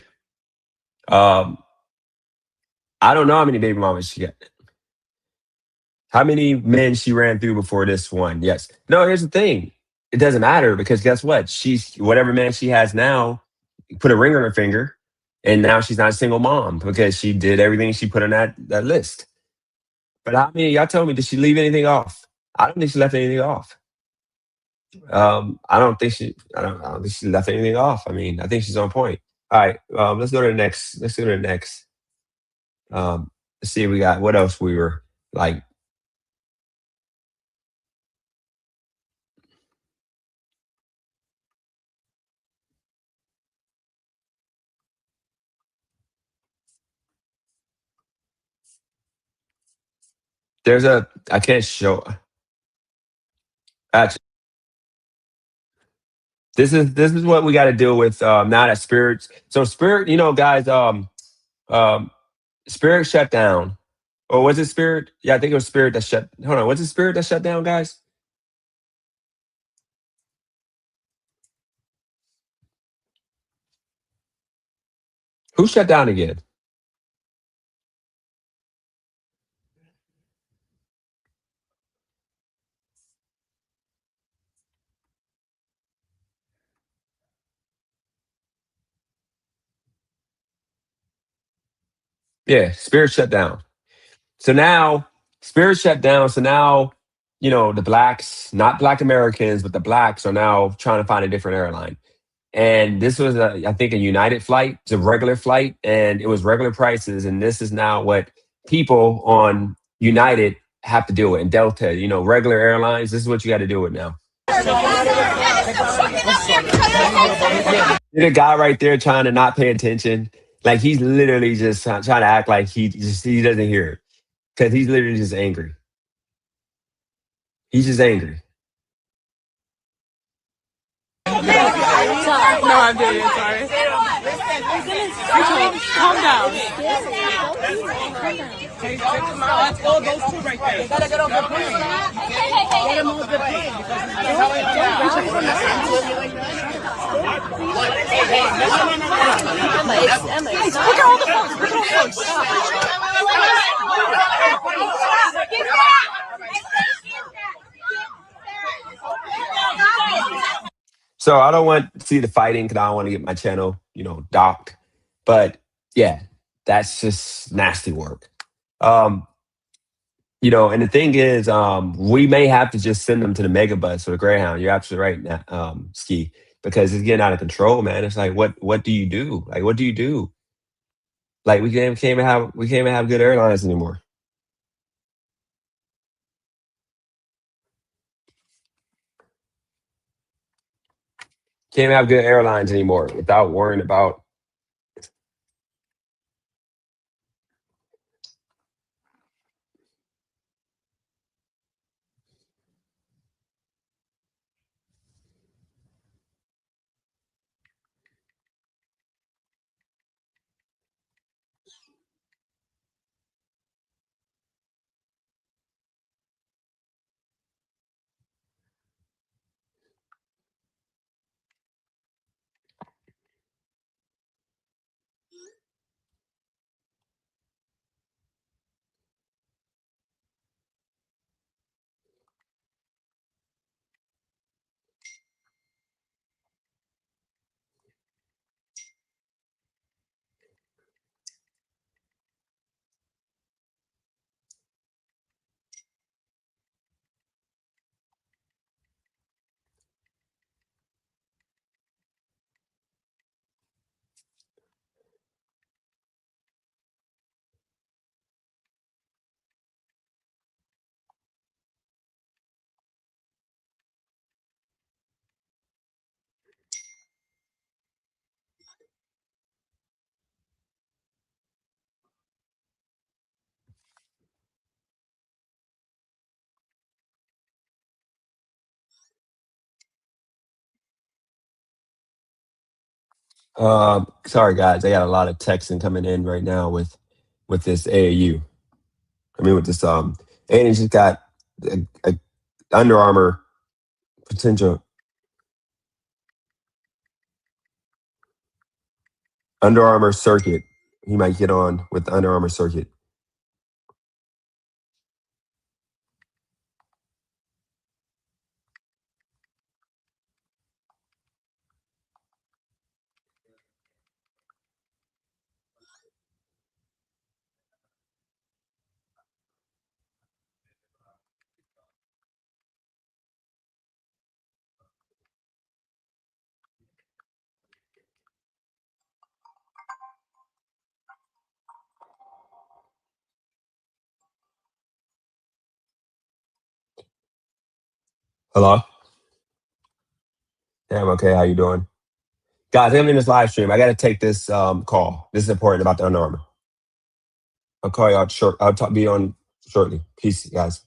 I don't know how many baby mamas she got. How many men she ran through before this one? Yes. No, here's the thing. It doesn't matter because guess what? She's whatever man she has now, put a ring on her finger, and now she's not a single mom because she did everything she put on that list. But how many y'all tell me, did she leave anything off? I don't think she left anything off. I don't think she left anything off. I mean, I think she's on point. All right, let's go to the next. Let's go to the next. Let's see, we got what else we were like. There's a I can't show. Actually, this is what we got to deal with now that spirits. So spirit, guys. Um, Spirit shut down, or was it Spirit? Yeah, I think it was Spirit that shut. Hold on, was it Spirit that shut down, guys? Who shut down again? Yeah, Spirit shut down. So now Spirit shut down. So now, the blacks, not black Americans, but the blacks are now trying to find a different airline. And this was, I think, a United flight. It's a regular flight, and it was regular prices. And this is now what people on United have to deal with. And Delta, regular airlines, this is what you got to deal with now. The guy right there trying to not pay attention. Like he's literally just trying to act like he doesn't hear it. Because he's literally just angry. He's just angry. No, I'm doing it. Sorry. Rachel, calm down. Let's go. Those two right there. They gotta get off the plane. Get them off the plane. Emma, look at all the phones. Look at all the phones. So I don't want to see the fighting because I don't want to get my channel, docked. But yeah, that's just nasty work. And the thing is, we may have to just send them to the Megabus or the Greyhound. You're absolutely right, Ski, because it's getting out of control, man. It's like, what do you do? Like, what do you do? Like, we can't even have good airlines anymore. Can't even have good airlines anymore without worrying about. Sorry guys, I got a lot of texting coming in right now with this AAU. I mean with this and he just got a Under Armour potential Under Armour circuit. He might get on with the Under Armour circuit. Hello? Yeah, I'm okay. How you doing? Guys, I'm in this live stream. I gotta take this call. This is important about the Under Armour. I'll call y'all short. Be on shortly. Peace, guys.